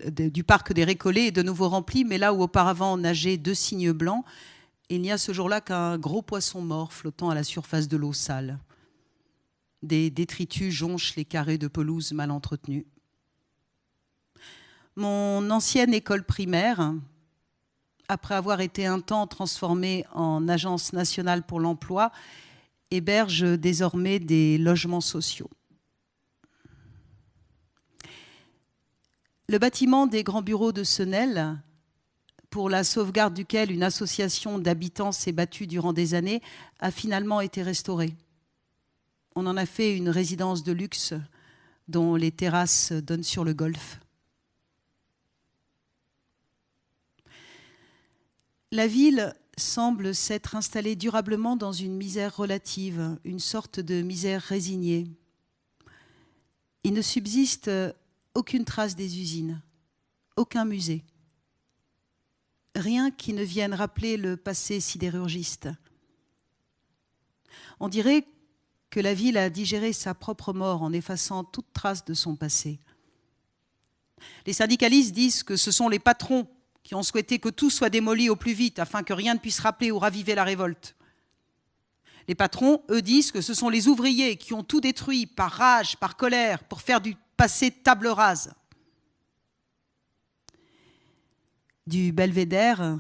est de nouveau rempli, mais là où auparavant nageaient 2 cygnes blancs, il n'y a ce jour-là qu'un gros poisson mort flottant à la surface de l'eau sale. Des détritus jonchent les carrés de pelouse mal entretenus. Mon ancienne école primaire, après avoir été un temps transformée en Agence nationale pour l'emploi, héberge désormais des logements sociaux. Le bâtiment des grands bureaux de Senel, pour la sauvegarde duquel une association d'habitants s'est battue durant des années, a finalement été restauré. On en a fait une résidence de luxe dont les terrasses donnent sur le golfe. La ville semble s'être installée durablement dans une misère relative, une sorte de misère résignée. Il ne subsiste aucune trace des usines, aucun musée. Rien qui ne vienne rappeler le passé sidérurgiste. On dirait que la ville a digéré sa propre mort en effaçant toute trace de son passé. Les syndicalistes disent que ce sont les patrons qui ont souhaité que tout soit démoli au plus vite afin que rien ne puisse rappeler ou raviver la révolte. Les patrons, eux, disent que ce sont les ouvriers qui ont tout détruit par rage, par colère, pour faire du passé table rase. Du belvédère,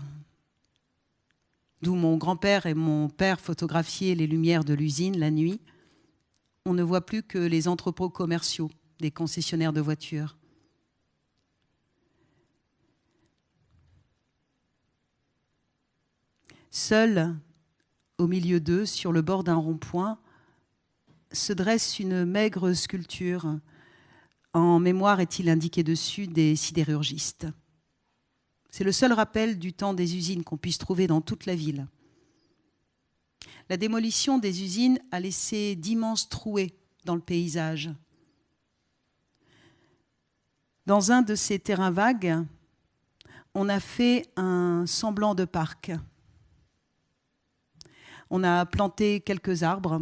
d'où mon grand-père et mon père photographiaient les lumières de l'usine la nuit, on ne voit plus que les entrepôts commerciaux des concessionnaires de voitures. Seul, au milieu d'eux, sur le bord d'un rond-point, se dresse une maigre sculpture. En mémoire est-il indiqué dessus des sidérurgistes. C'est le seul rappel du temps des usines qu'on puisse trouver dans toute la ville. La démolition des usines a laissé d'immenses trouées dans le paysage. Dans un de ces terrains vagues, on a fait un semblant de parc. On a planté quelques arbres,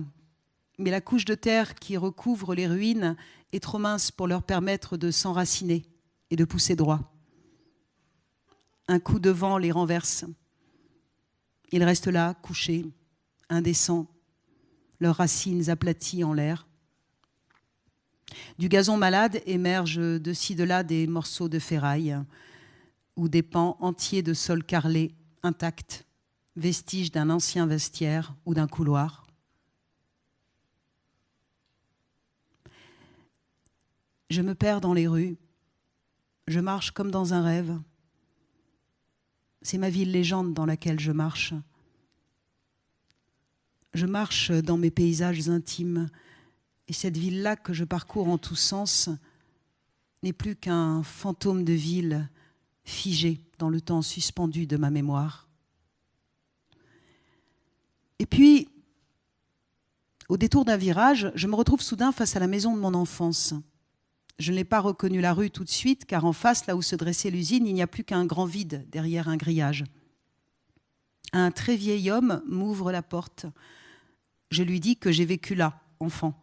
mais la couche de terre qui recouvre les ruines est trop mince pour leur permettre de s'enraciner et de pousser droit. Un coup de vent les renverse. Ils restent là, couchés, indécents, leurs racines aplaties en l'air. Du gazon malade émergent de ci de là des morceaux de ferraille ou des pans entiers de sol carrelé, intacts, vestiges d'un ancien vestiaire ou d'un couloir. Je me perds dans les rues. Je marche comme dans un rêve. C'est ma ville légende dans laquelle je marche. Je marche dans mes paysages intimes. Et cette ville-là que je parcours en tous sens n'est plus qu'un fantôme de ville figé dans le temps suspendu de ma mémoire. Et puis, au détour d'un virage, je me retrouve soudain face à la maison de mon enfance. Je n'ai pas reconnu la rue tout de suite, car en face, là où se dressait l'usine, il n'y a plus qu'un grand vide derrière un grillage. Un très vieil homme m'ouvre la porte. Je lui dis que j'ai vécu là, enfant.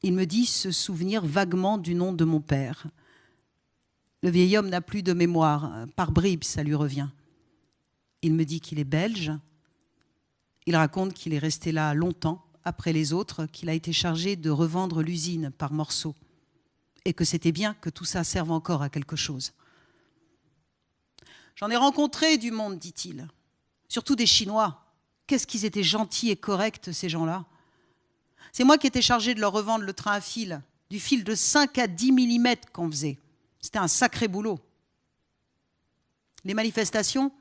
Il me dit se souvenir vaguement du nom de mon père. Le vieil homme n'a plus de mémoire. Par bribes, ça lui revient. Il me dit qu'il est belge. Il raconte qu'il est resté là longtemps, après les autres, qu'il a été chargé de revendre l'usine par morceaux. Et que c'était bien que tout ça serve encore à quelque chose. J'en ai rencontré du monde, dit-il. Surtout des Chinois. Qu'est-ce qu'ils étaient gentils et corrects, ces gens-là. C'est moi qui étais chargée de leur revendre le train à fil, du fil de 5 à 10 mm qu'on faisait. C'était un sacré boulot. Les manifestations,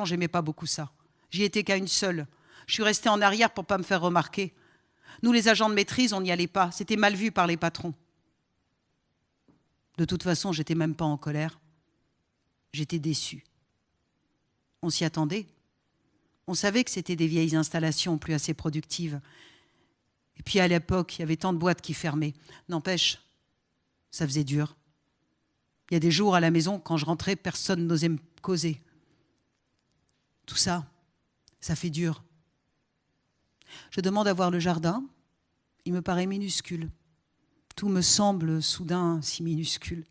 j'aimais pas beaucoup ça. J'y étais qu'à une seule. Je suis restée en arrière pour pas me faire remarquer. Nous, les agents de maîtrise, on n'y allait pas. C'était mal vu par les patrons. De toute façon, j'étais même pas en colère. J'étais déçue. On s'y attendait. On savait que c'était des vieilles installations plus assez productives. Et puis à l'époque, il y avait tant de boîtes qui fermaient. N'empêche, ça faisait dur. Il y a des jours à la maison, quand je rentrais, personne n'osait me causer. Tout ça, ça fait dur. Je demande à voir le jardin. Il me paraît minuscule. Tout me semble soudain si minuscule.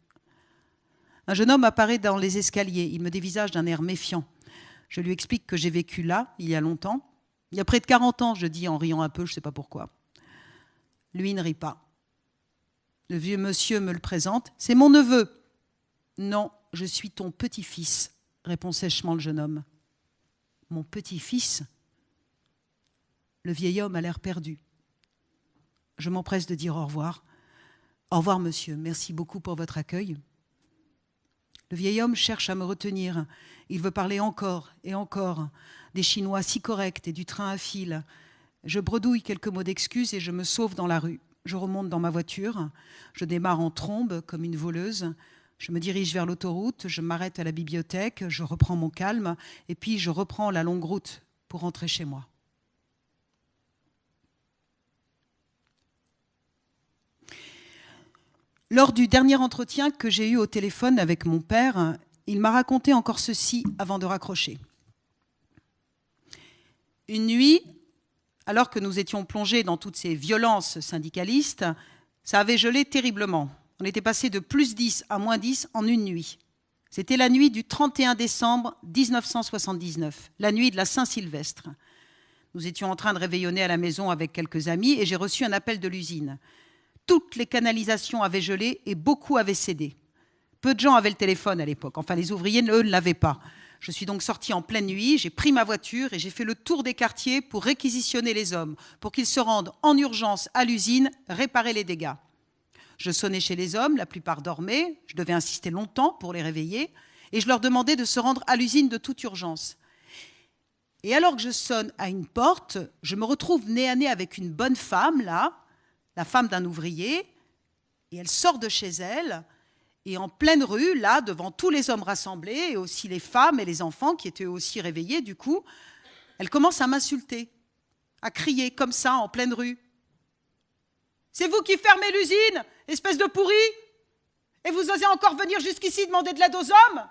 Un jeune homme apparaît dans les escaliers. Il me dévisage d'un air méfiant. Je lui explique que j'ai vécu là, il y a longtemps. Il y a près de 40 ans, je dis en riant un peu, je ne sais pas pourquoi. Lui ne rit pas. Le vieux monsieur me le présente. C'est mon neveu. Non, je suis ton petit-fils, répond sèchement le jeune homme. Mon petit-fils ? Le vieil homme a l'air perdu. Je m'empresse de dire au revoir. Au revoir, monsieur. Merci beaucoup pour votre accueil. Le vieil homme cherche à me retenir. Il veut parler encore et encore. Des Chinois si corrects et du train à fil. Je bredouille quelques mots d'excuses et je me sauve dans la rue. Je remonte dans ma voiture. Je démarre en trombe comme une voleuse. Je me dirige vers l'autoroute. Je m'arrête à la bibliothèque. Je reprends mon calme. Et puis je reprends la longue route pour rentrer chez moi. Lors du dernier entretien que j'ai eu au téléphone avec mon père, il m'a raconté encore ceci avant de raccrocher. Une nuit, alors que nous étions plongés dans toutes ces violences syndicalistes, ça avait gelé terriblement. On était passé de plus 10 à moins 10 en une nuit. C'était la nuit du 31 décembre 1979, la nuit de la Saint-Sylvestre. Nous étions en train de réveillonner à la maison avec quelques amis et j'ai reçu un appel de l'usine. Toutes les canalisations avaient gelé et beaucoup avaient cédé. Peu de gens avaient le téléphone à l'époque. Enfin, les ouvriers, eux, ne l'avaient pas. Je suis donc sortie en pleine nuit, j'ai pris ma voiture et j'ai fait le tour des quartiers pour réquisitionner les hommes, pour qu'ils se rendent en urgence à l'usine réparer les dégâts. Je sonnais chez les hommes, la plupart dormaient, je devais insister longtemps pour les réveiller, et je leur demandais de se rendre à l'usine de toute urgence. Et alors que je sonne à une porte, je me retrouve nez à nez avec une bonne femme, là, la femme d'un ouvrier, et elle sort de chez elle, et en pleine rue, là, devant tous les hommes rassemblés, et aussi les femmes et les enfants qui étaient aussi réveillés, du coup, elle commence à m'insulter, à crier comme ça, en pleine rue. « C'est vous qui fermez l'usine, espèce de pourri ! Et vous osez encore venir jusqu'ici demander de l'aide aux hommes ?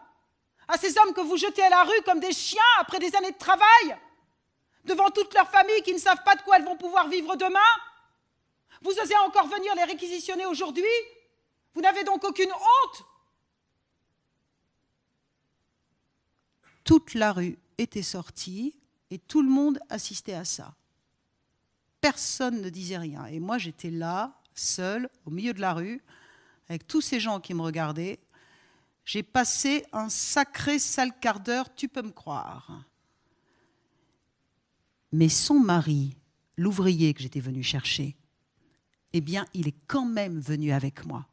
À ces hommes que vous jetez à la rue comme des chiens après des années de travail ? Devant toute leur famille qui ne savent pas de quoi elles vont pouvoir vivre demain ? Vous osez encore venir les réquisitionner aujourd'hui ? Vous n'avez donc aucune honte ? » Toute la rue était sortie et tout le monde assistait à ça. Personne ne disait rien. Et moi, j'étais là, seule, au milieu de la rue, avec tous ces gens qui me regardaient. J'ai passé un sacré sale quart d'heure, tu peux me croire. Mais son mari, l'ouvrier que j'étais venue chercher, eh bien, il est quand même venu avec moi.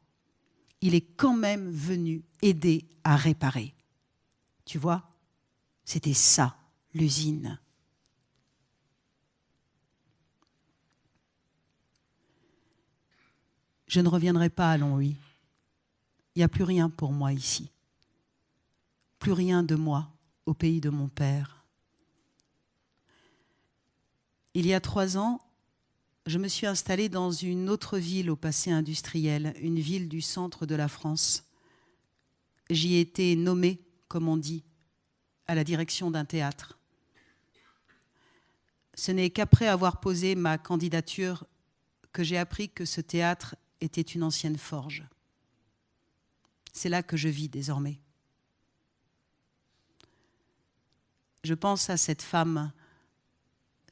Il est quand même venu aider à réparer. Tu vois, c'était ça, l'usine. Je ne reviendrai pas à Longwy. Il n'y a plus rien pour moi ici. Plus rien de moi au pays de mon père. Il y a 3 ans, je me suis installée dans une autre ville au passé industriel, une ville du centre de la France. J'y ai été nommée, comme on dit, à la direction d'un théâtre. Ce n'est qu'après avoir posé ma candidature que j'ai appris que ce théâtre était une ancienne forge. C'est là que je vis désormais. Je pense à cette femme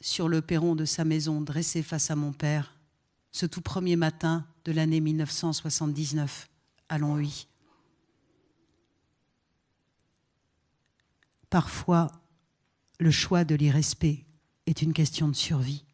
sur le perron de sa maison, dressée face à mon père, ce tout premier matin de l'année 1979, à Longwy. Parfois, le choix de l'irrespect est une question de survie.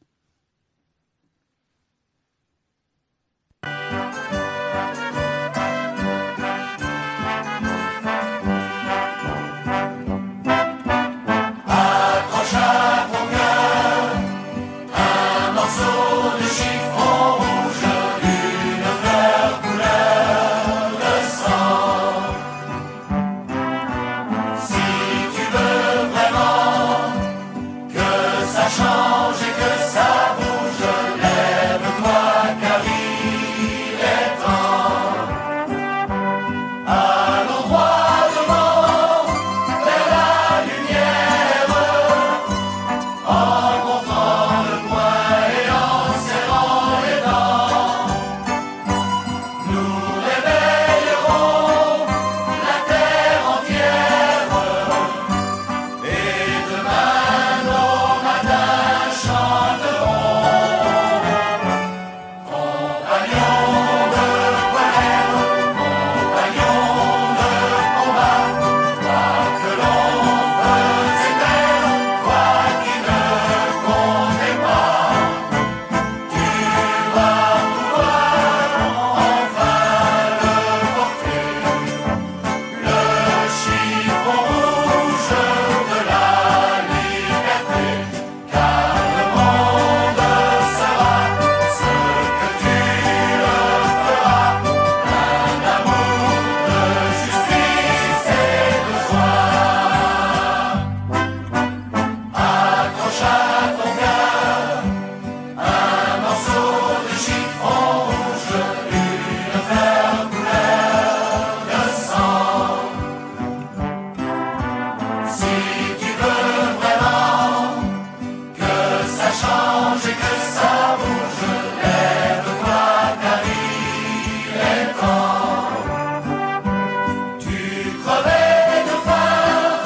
crevais de faim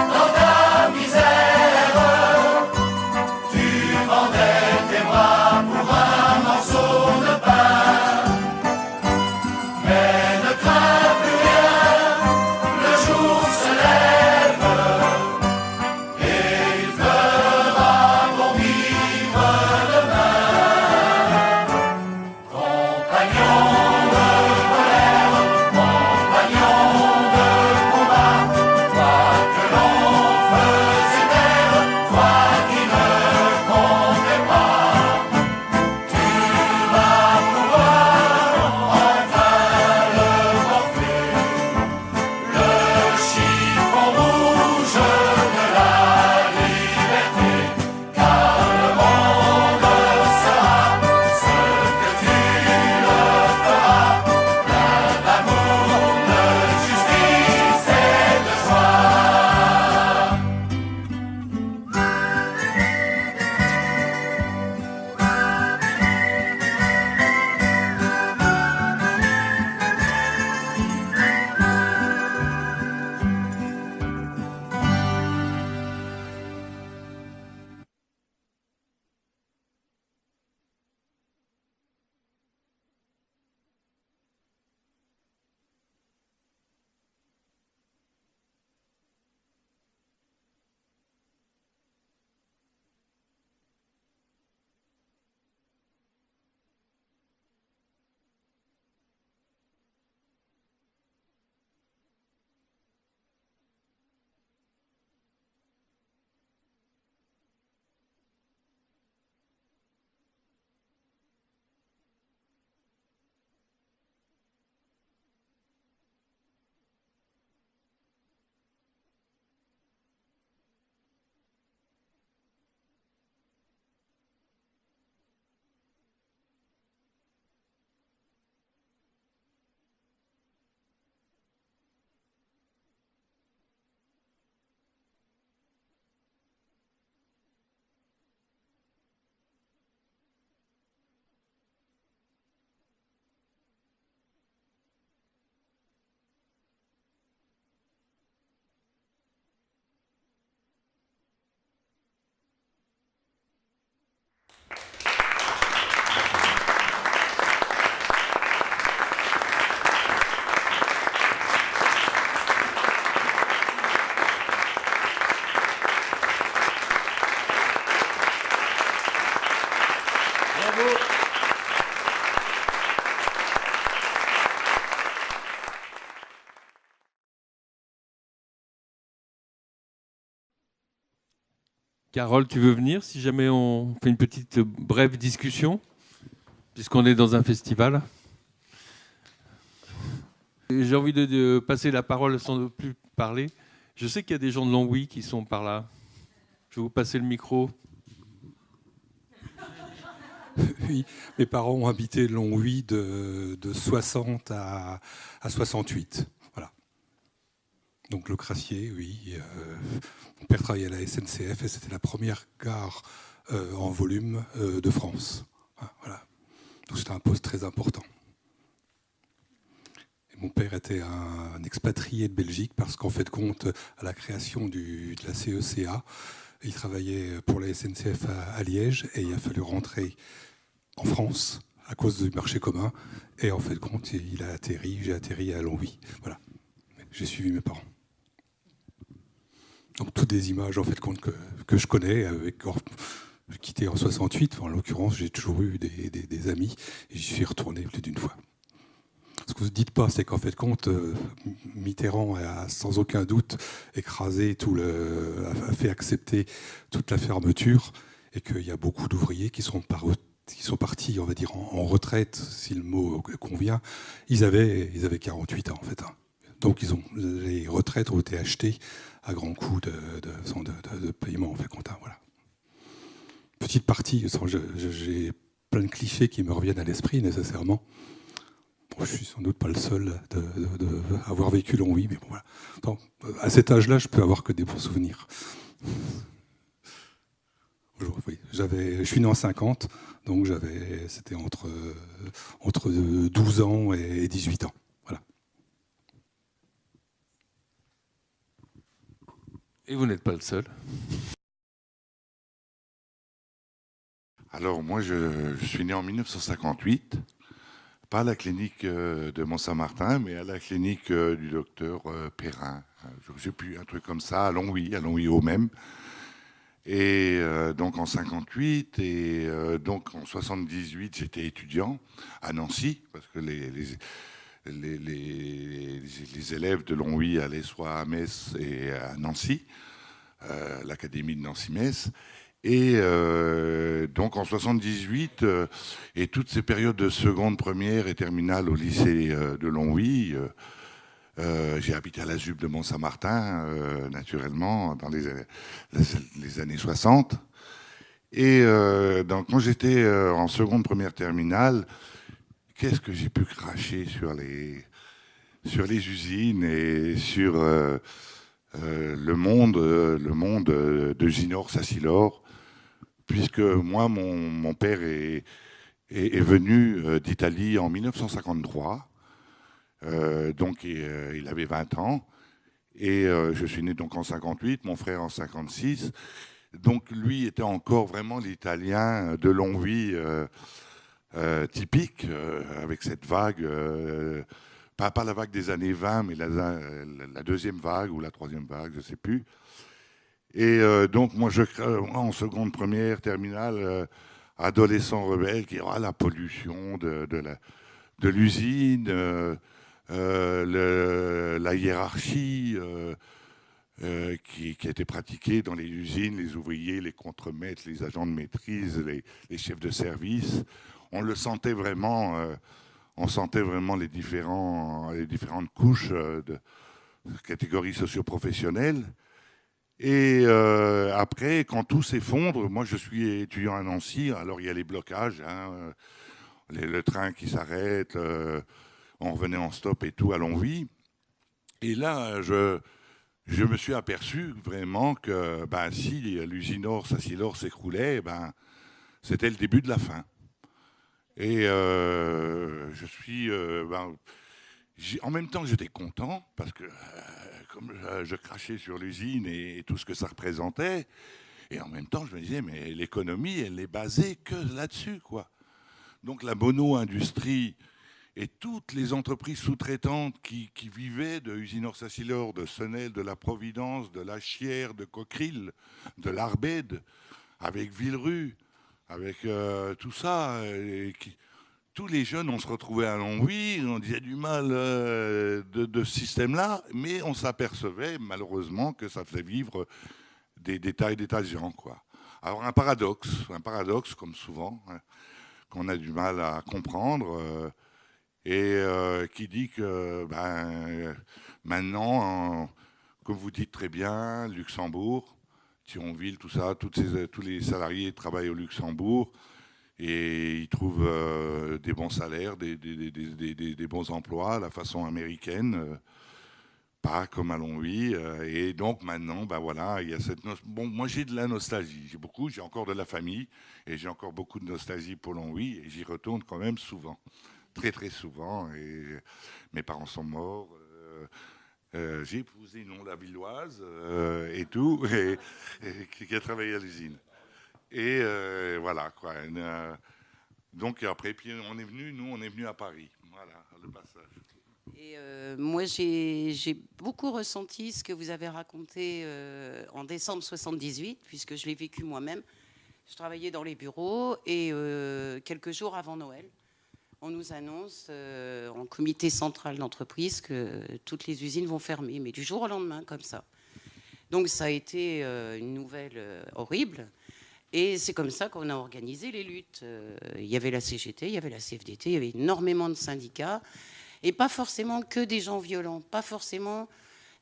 dans ta misère. Tu vendais tes bras pour un morceau de pain. Mais ne crains plus rien, le jour se lève et il fera bon vivre demain. Compagnon de colère, compagnon de combat, toi que l'on faisait taire, toi qui ne comptais pas, tu vas pouvoir enfin le porter, le chiffon rouge de la liberté, car le monde sera ce que tu le feras, plein d'amour, de justice et de joie. Carole, tu veux venir si jamais on fait une petite brève discussion, puisqu'on est dans un festival? J'ai envie de passer la parole sans plus parler. Je sais qu'il y a des gens de Longwy qui sont par là. Je vais vous passer le micro. Oui, mes parents ont habité Longwy de 60 à 68. Voilà. Donc le Crassier, oui. Mon père travaillait à la SNCF et c'était la première gare en volume de France. Voilà. Donc c'était un poste très important. Et mon père était un expatrié de Belgique parce qu'en fait de compte, à la création de la CECA, il travaillait pour la SNCF à Liège et il a fallu rentrer en France à cause du marché commun. Et en fait de compte, j'ai atterri à Longwy. Voilà. J'ai suivi mes parents. Donc toutes des images en fait compte que je connais. J'ai quitté en 68. En l'occurrence, j'ai toujours eu des amis et j'y suis retourné plus d'une fois. Ce que vous ne dites pas, c'est qu'en fait compte, Mitterrand a sans aucun doute écrasé a fait accepter toute la fermeture et qu'il y a beaucoup d'ouvriers qui sont partis, on va dire, en retraite, si le mot convient. Ils avaient 48 ans en fait. Donc les retraites ont été achetées à grands coups de paiement en fait compte. Voilà. Petite partie, j'ai plein de clichés qui me reviennent à l'esprit nécessairement. Bon, je suis sans doute pas le seul d'avoir vécu Longwy, mais bon voilà. Donc, à cet âge-là, je peux avoir que des bons souvenirs. Oui, je suis né en 50, donc c'était entre 12 ans et 18 ans. Voilà. Et vous n'êtes pas le seul. Alors moi, je suis né en 1958, pas à la clinique de Mont-Saint-Martin, mais à la clinique du docteur Perrin. Je ne sais plus, un truc comme ça, à Longwy au même. Et donc en 58, et donc en 78, j'étais étudiant à Nancy, parce que les élèves de Longwy allaient soit à Metz et à Nancy, l'académie de Nancy-Metz. Et donc en 78, et toutes ces périodes de seconde, première et terminale au lycée de Longwy, j'ai habité à la ZUP de Mont-Saint-Martin, naturellement, dans les années 60. Et donc quand j'étais en seconde, première, terminale, qu'est-ce que j'ai pu cracher sur les usines et sur le monde de Ginor-Sassilor, puisque moi, mon père est venu d'Italie en 1953, donc il avait 20 ans, et je suis né donc en 58, mon frère en 56, donc lui était encore vraiment l'Italien de Longwy typique, avec cette vague, pas la vague des années 20, mais la deuxième vague ou la troisième vague, je ne sais plus. Et donc, moi, en seconde, première, terminale, adolescent rebelle, qui la pollution de l'usine, la hiérarchie qui a été pratiquée dans les usines, les ouvriers, les contremaîtres, les agents de maîtrise, les chefs de service. On le sentait vraiment, on sentait vraiment les différentes couches de catégories socio-professionnelles. Et après, quand tout s'effondre, moi je suis étudiant à Nancy, alors il y a les blocages, le train qui s'arrête, on revenait en stop et tout à Longwy. Et là, je me suis aperçu vraiment que si l'usine Sassilor s'écroulait, c'était le début de la fin. Et je suis... en même temps, j'étais content parce que comme je crachais sur l'usine et tout ce que ça représentait, et en même temps, je me disais, mais l'économie, elle est basée que là-dessus, quoi. Donc la mono-industrie et toutes les entreprises sous-traitantes qui vivaient de Usinor-Sassilor, de Senel, de la Providence, de la Chière, de Coqueril, de l'Arbed, avec Villerue, avec tout ça, tous les jeunes, on se retrouvait à Longwy, on disait du mal de ce système-là, mais on s'apercevait malheureusement que ça faisait vivre des tas et des tas de gens, quoi. Alors un paradoxe comme souvent, qu'on a du mal à comprendre, et qui dit que maintenant, comme vous dites très bien, Luxembourg, Thionville, tout ça, tous les salariés travaillent au Luxembourg, et ils trouvent des bons salaires, des bons emplois, à la façon américaine, pas comme à Longwy. Et donc maintenant, voilà, il y a cette moi j'ai de la nostalgie, j'ai encore de la famille, et j'ai encore beaucoup de nostalgie pour Longwy, et j'y retourne quand même souvent, très très souvent. Et mes parents sont morts. J'ai épousé une non-lavilloise et tout, et qui a travaillé à l'usine. Et voilà, quoi. Donc après, puis on est venu à Paris. Voilà, le passage. Et moi, j'ai beaucoup ressenti ce que vous avez raconté en décembre 78, puisque je l'ai vécu moi-même. Je travaillais dans les bureaux et quelques jours avant Noël, on nous annonce en comité central d'entreprise que toutes les usines vont fermer, mais du jour au lendemain, comme ça. Donc ça a été une nouvelle horrible. Et c'est comme ça qu'on a organisé les luttes. Il y avait la CGT, il y avait la CFDT, il y avait énormément de syndicats. Et pas forcément que des gens violents, pas forcément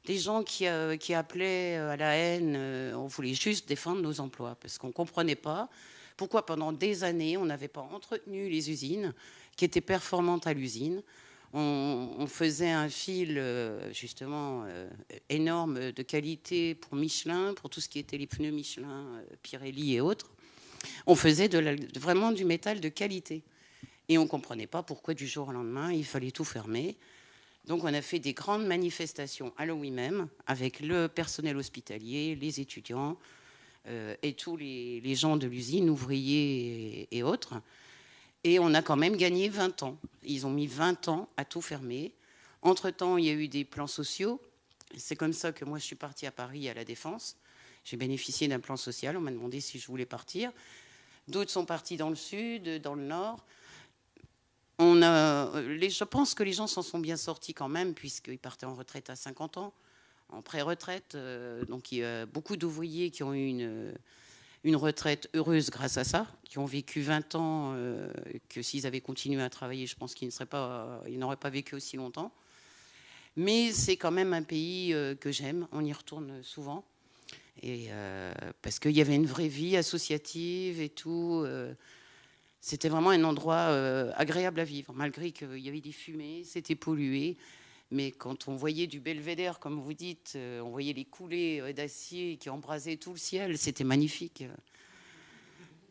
des gens qui appelaient à la haine. On voulait juste défendre nos emplois, parce qu'on ne comprenait pas pourquoi pendant des années, on n'avait pas entretenu les usines qui étaient performantes à l'usine. On faisait un fil, justement, énorme de qualité pour Michelin, pour tout ce qui était les pneus Michelin, Pirelli et autres. On faisait vraiment du métal de qualité. Et on ne comprenait pas pourquoi, du jour au lendemain, il fallait tout fermer. Donc on a fait des grandes manifestations à Longwy même, avec le personnel hospitalier, les étudiants et tous les gens de l'usine, ouvriers et autres. Et on a quand même gagné 20 ans. Ils ont mis 20 ans à tout fermer. Entre-temps, il y a eu des plans sociaux. C'est comme ça que moi, je suis partie à Paris, à La Défense. J'ai bénéficié d'un plan social. On m'a demandé si je voulais partir. D'autres sont partis dans le sud, dans le nord. Je pense que les gens s'en sont bien sortis quand même, puisqu'ils partaient en retraite à 50 ans, en pré-retraite. Donc il y a beaucoup d'ouvriers qui ont eu une retraite heureuse grâce à ça, qui ont vécu 20 ans, que s'ils avaient continué à travailler, je pense qu'ils n'auraient pas vécu aussi longtemps. Mais c'est quand même un pays que j'aime, on y retourne souvent. Et, parce qu'il y avait une vraie vie associative et tout. C'était vraiment un endroit agréable à vivre, malgré qu'il y avait des fumées, c'était pollué. Mais quand on voyait du belvédère, comme vous dites, on voyait les coulées d'acier qui embrasaient tout le ciel, c'était magnifique.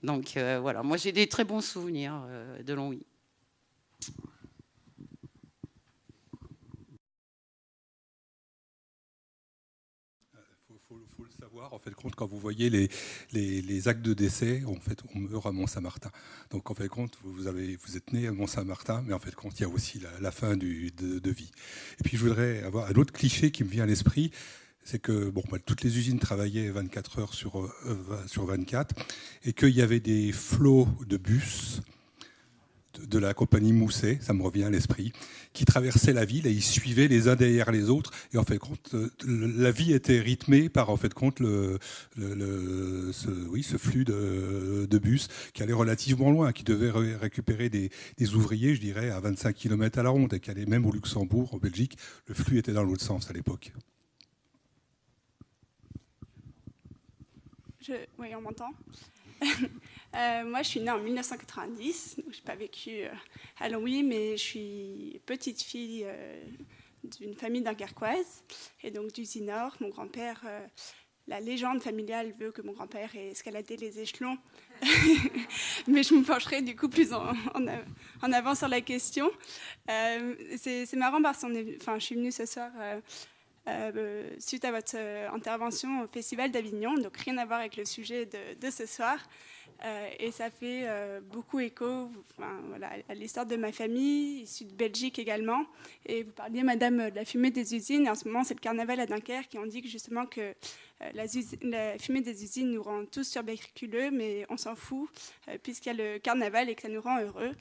Donc voilà, moi j'ai des très bons souvenirs de Longwy. Faut le savoir, en fait, quand vous voyez les actes de décès, en fait, on meurt à Mont-Saint-Martin. Donc, en fait, vous êtes né à Mont-Saint-Martin, mais en fait, il y a aussi la fin de vie. Et puis, je voudrais avoir un autre cliché qui me vient à l'esprit, c'est que toutes les usines travaillaient 24 heures sur 24, et qu'il y avait des flots de bus de la compagnie Mousset, ça me revient à l'esprit, qui traversaient la ville et ils suivaient les uns derrière les autres. Et en fait, la vie était rythmée par ce flux de bus qui allait relativement loin, qui devait récupérer des ouvriers, je dirais, à 25 km à la ronde, et qui allait même au Luxembourg, en Belgique. Le flux était dans l'autre sens à l'époque. Oui, on m'entend. Moi, je suis née en 1990, donc je n'ai pas vécu à Longwy, mais je suis petite fille d'une famille dunkerquoise, et donc d'Usinor. Mon grand-père, la légende familiale veut que mon grand-père ait escaladé les échelons, mais je me pencherai du coup plus en avant sur la question. C'est marrant parce que je suis venue ce soir suite à votre intervention au Festival d'Avignon, donc rien à voir avec le sujet de ce soir. Et ça fait beaucoup écho à l'histoire de ma famille, issue de Belgique également. Et vous parliez, madame, de la fumée des usines. Et en ce moment, c'est le carnaval à Dunkerque. Et on dit que justement que la fumée des usines nous rend tous tuberculeux, mais on s'en fout, puisqu'il y a le carnaval et que ça nous rend heureux.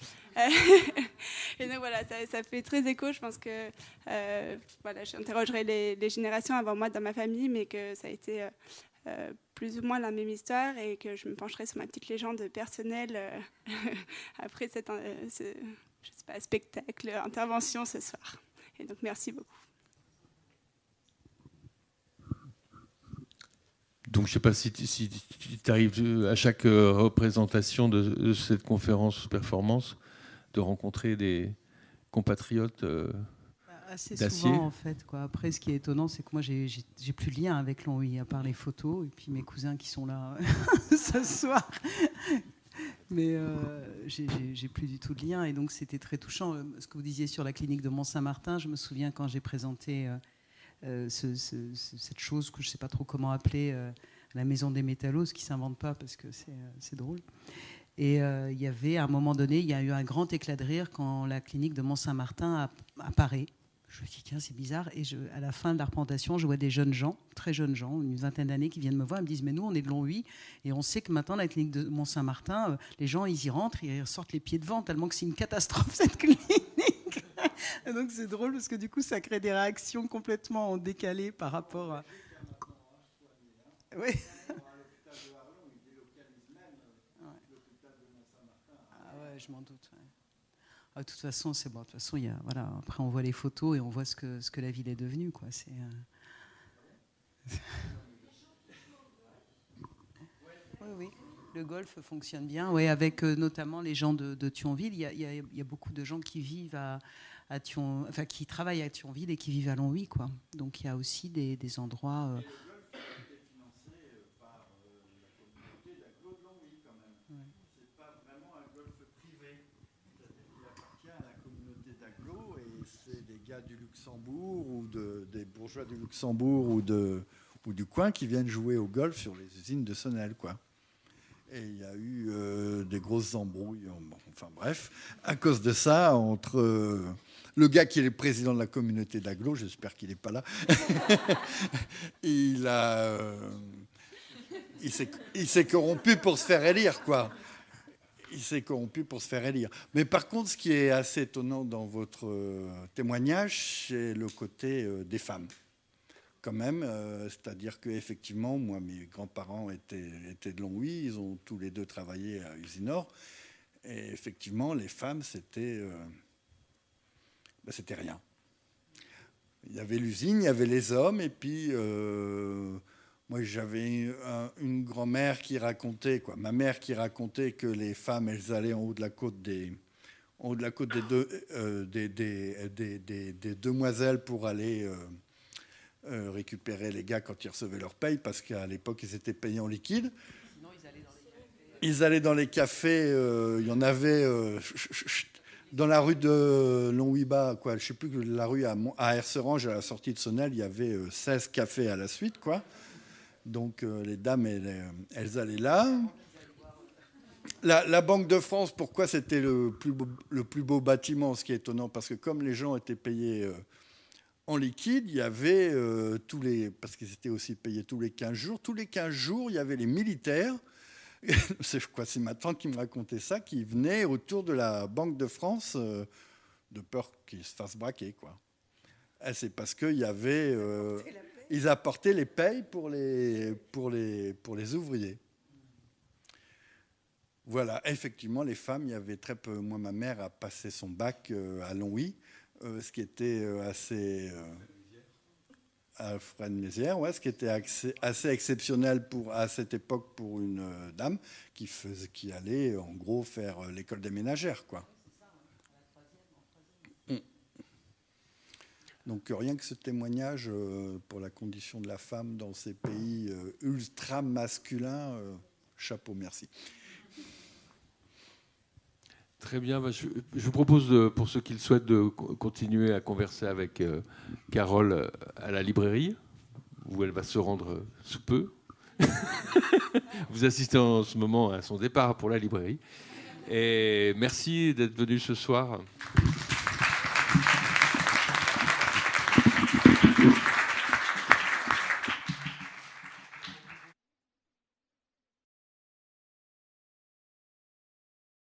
Et donc voilà, ça fait très écho. Je pense que j'interrogerai les générations avant moi dans ma famille, mais que ça a été plus ou moins la même histoire, et que je me pencherai sur ma petite légende personnelle après cette spectacle, intervention ce soir. Et donc merci beaucoup. Donc je ne sais pas si tu arrives à chaque représentation de cette conférence performance de rencontrer des compatriotes assez d'acier. souvent en fait, quoi. Après, ce qui est étonnant, c'est que moi j'ai plus de lien avec Longwy à part les photos et puis mes cousins qui sont là ce soir. Mais j'ai plus du tout de lien, et donc c'était très touchant. Ce que vous disiez sur la clinique de Mont-Saint-Martin, je me souviens quand j'ai présenté cette chose que je ne sais pas trop comment appeler, la maison des métallos, qui ne s'invente pas parce que c'est drôle. Et il y avait, à un moment donné, il y a eu un grand éclat de rire quand la clinique de Mont-Saint-Martin apparaît. Je me dis, tiens, c'est bizarre. Et à la fin de la représentation, je vois des jeunes gens, très jeunes gens, une vingtaine d'années, qui viennent me voir et me disent, mais nous, on est de Longwy, et on sait que maintenant, la clinique de Mont-Saint-Martin, les gens, ils y rentrent, ils ressortent les pieds devant, tellement que c'est une catastrophe, cette clinique. Et donc, c'est drôle, parce que du coup, ça crée des réactions complètement décalées par rapport à... Oui. Ah ouais, je m'en doute. Ouais. De toute façon, c'est bon. De toute façon, voilà. Après, on voit les photos et on voit ce que la ville est devenue, quoi. C'est. Oui. Le golf fonctionne bien. Oui, avec notamment les gens de Thionville. Il y a beaucoup de gens qui vivent qui travaillent à Thionville et qui vivent à Longwy, quoi. Donc, il y a aussi des endroits. gars du Luxembourg ou des bourgeois du Luxembourg ou du coin qui viennent jouer au golf sur les usines de Sennel, quoi. Et il y a eu des grosses embrouilles, enfin bref, à cause de ça, entre le gars qui est le président de la communauté d'Aglo, j'espère qu'il n'est pas là, il s'est corrompu pour se faire élire, quoi. Il s'est corrompu pour se faire élire. Mais par contre, ce qui est assez étonnant dans votre témoignage, c'est le côté des femmes. Quand même, c'est-à-dire qu'effectivement, moi, mes grands-parents étaient de Longwy, ils ont tous les deux travaillé à Usinor, et effectivement, les femmes, c'était rien. Il y avait l'usine, il y avait les hommes, et puis moi, j'avais une grand-mère qui racontait, ma mère qui racontait que les femmes, elles allaient en haut de la côte des demoiselles pour aller récupérer les gars quand ils recevaient leur paye, parce qu'à l'époque, ils étaient payés en liquide. Non, ils allaient dans les cafés. Il y en avait dans la rue de Longwy-Bas, quoi. Je ne sais plus, la rue à Herserange, à la sortie de Sennel, il y avait 16 cafés à la suite, quoi. Donc les dames, elles allaient là. La Banque de France, pourquoi c'était le plus beau bâtiment? Ce qui est étonnant, parce que comme les gens étaient payés en liquide, il y avait parce qu'ils étaient aussi payés tous les 15 jours. Tous les 15 jours, il y avait les militaires, c'est ma tante qui me racontait ça, qui venaient autour de la Banque de France de peur qu'ils se fassent braquer, quoi. Et c'est parce qu'il y avait... ils apportaient les payes pour les ouvriers. Voilà, effectivement, les femmes, il y avait très peu. Moi, ma mère a passé son bac à Longwy, ce qui était assez... à Fresnes-Mézières, ouais, ce qui était assez exceptionnel à cette époque pour une dame qui allait, en gros, faire l'école des ménagères, quoi. Donc rien que ce témoignage pour la condition de la femme dans ces pays ultra masculins, chapeau, merci. Très bien. Je vous propose, pour ceux qui le souhaitent, de continuer à converser avec Carole à la librairie, où elle va se rendre sous peu. Vous assistez en ce moment à son départ pour la librairie. Et merci d'être venu ce soir.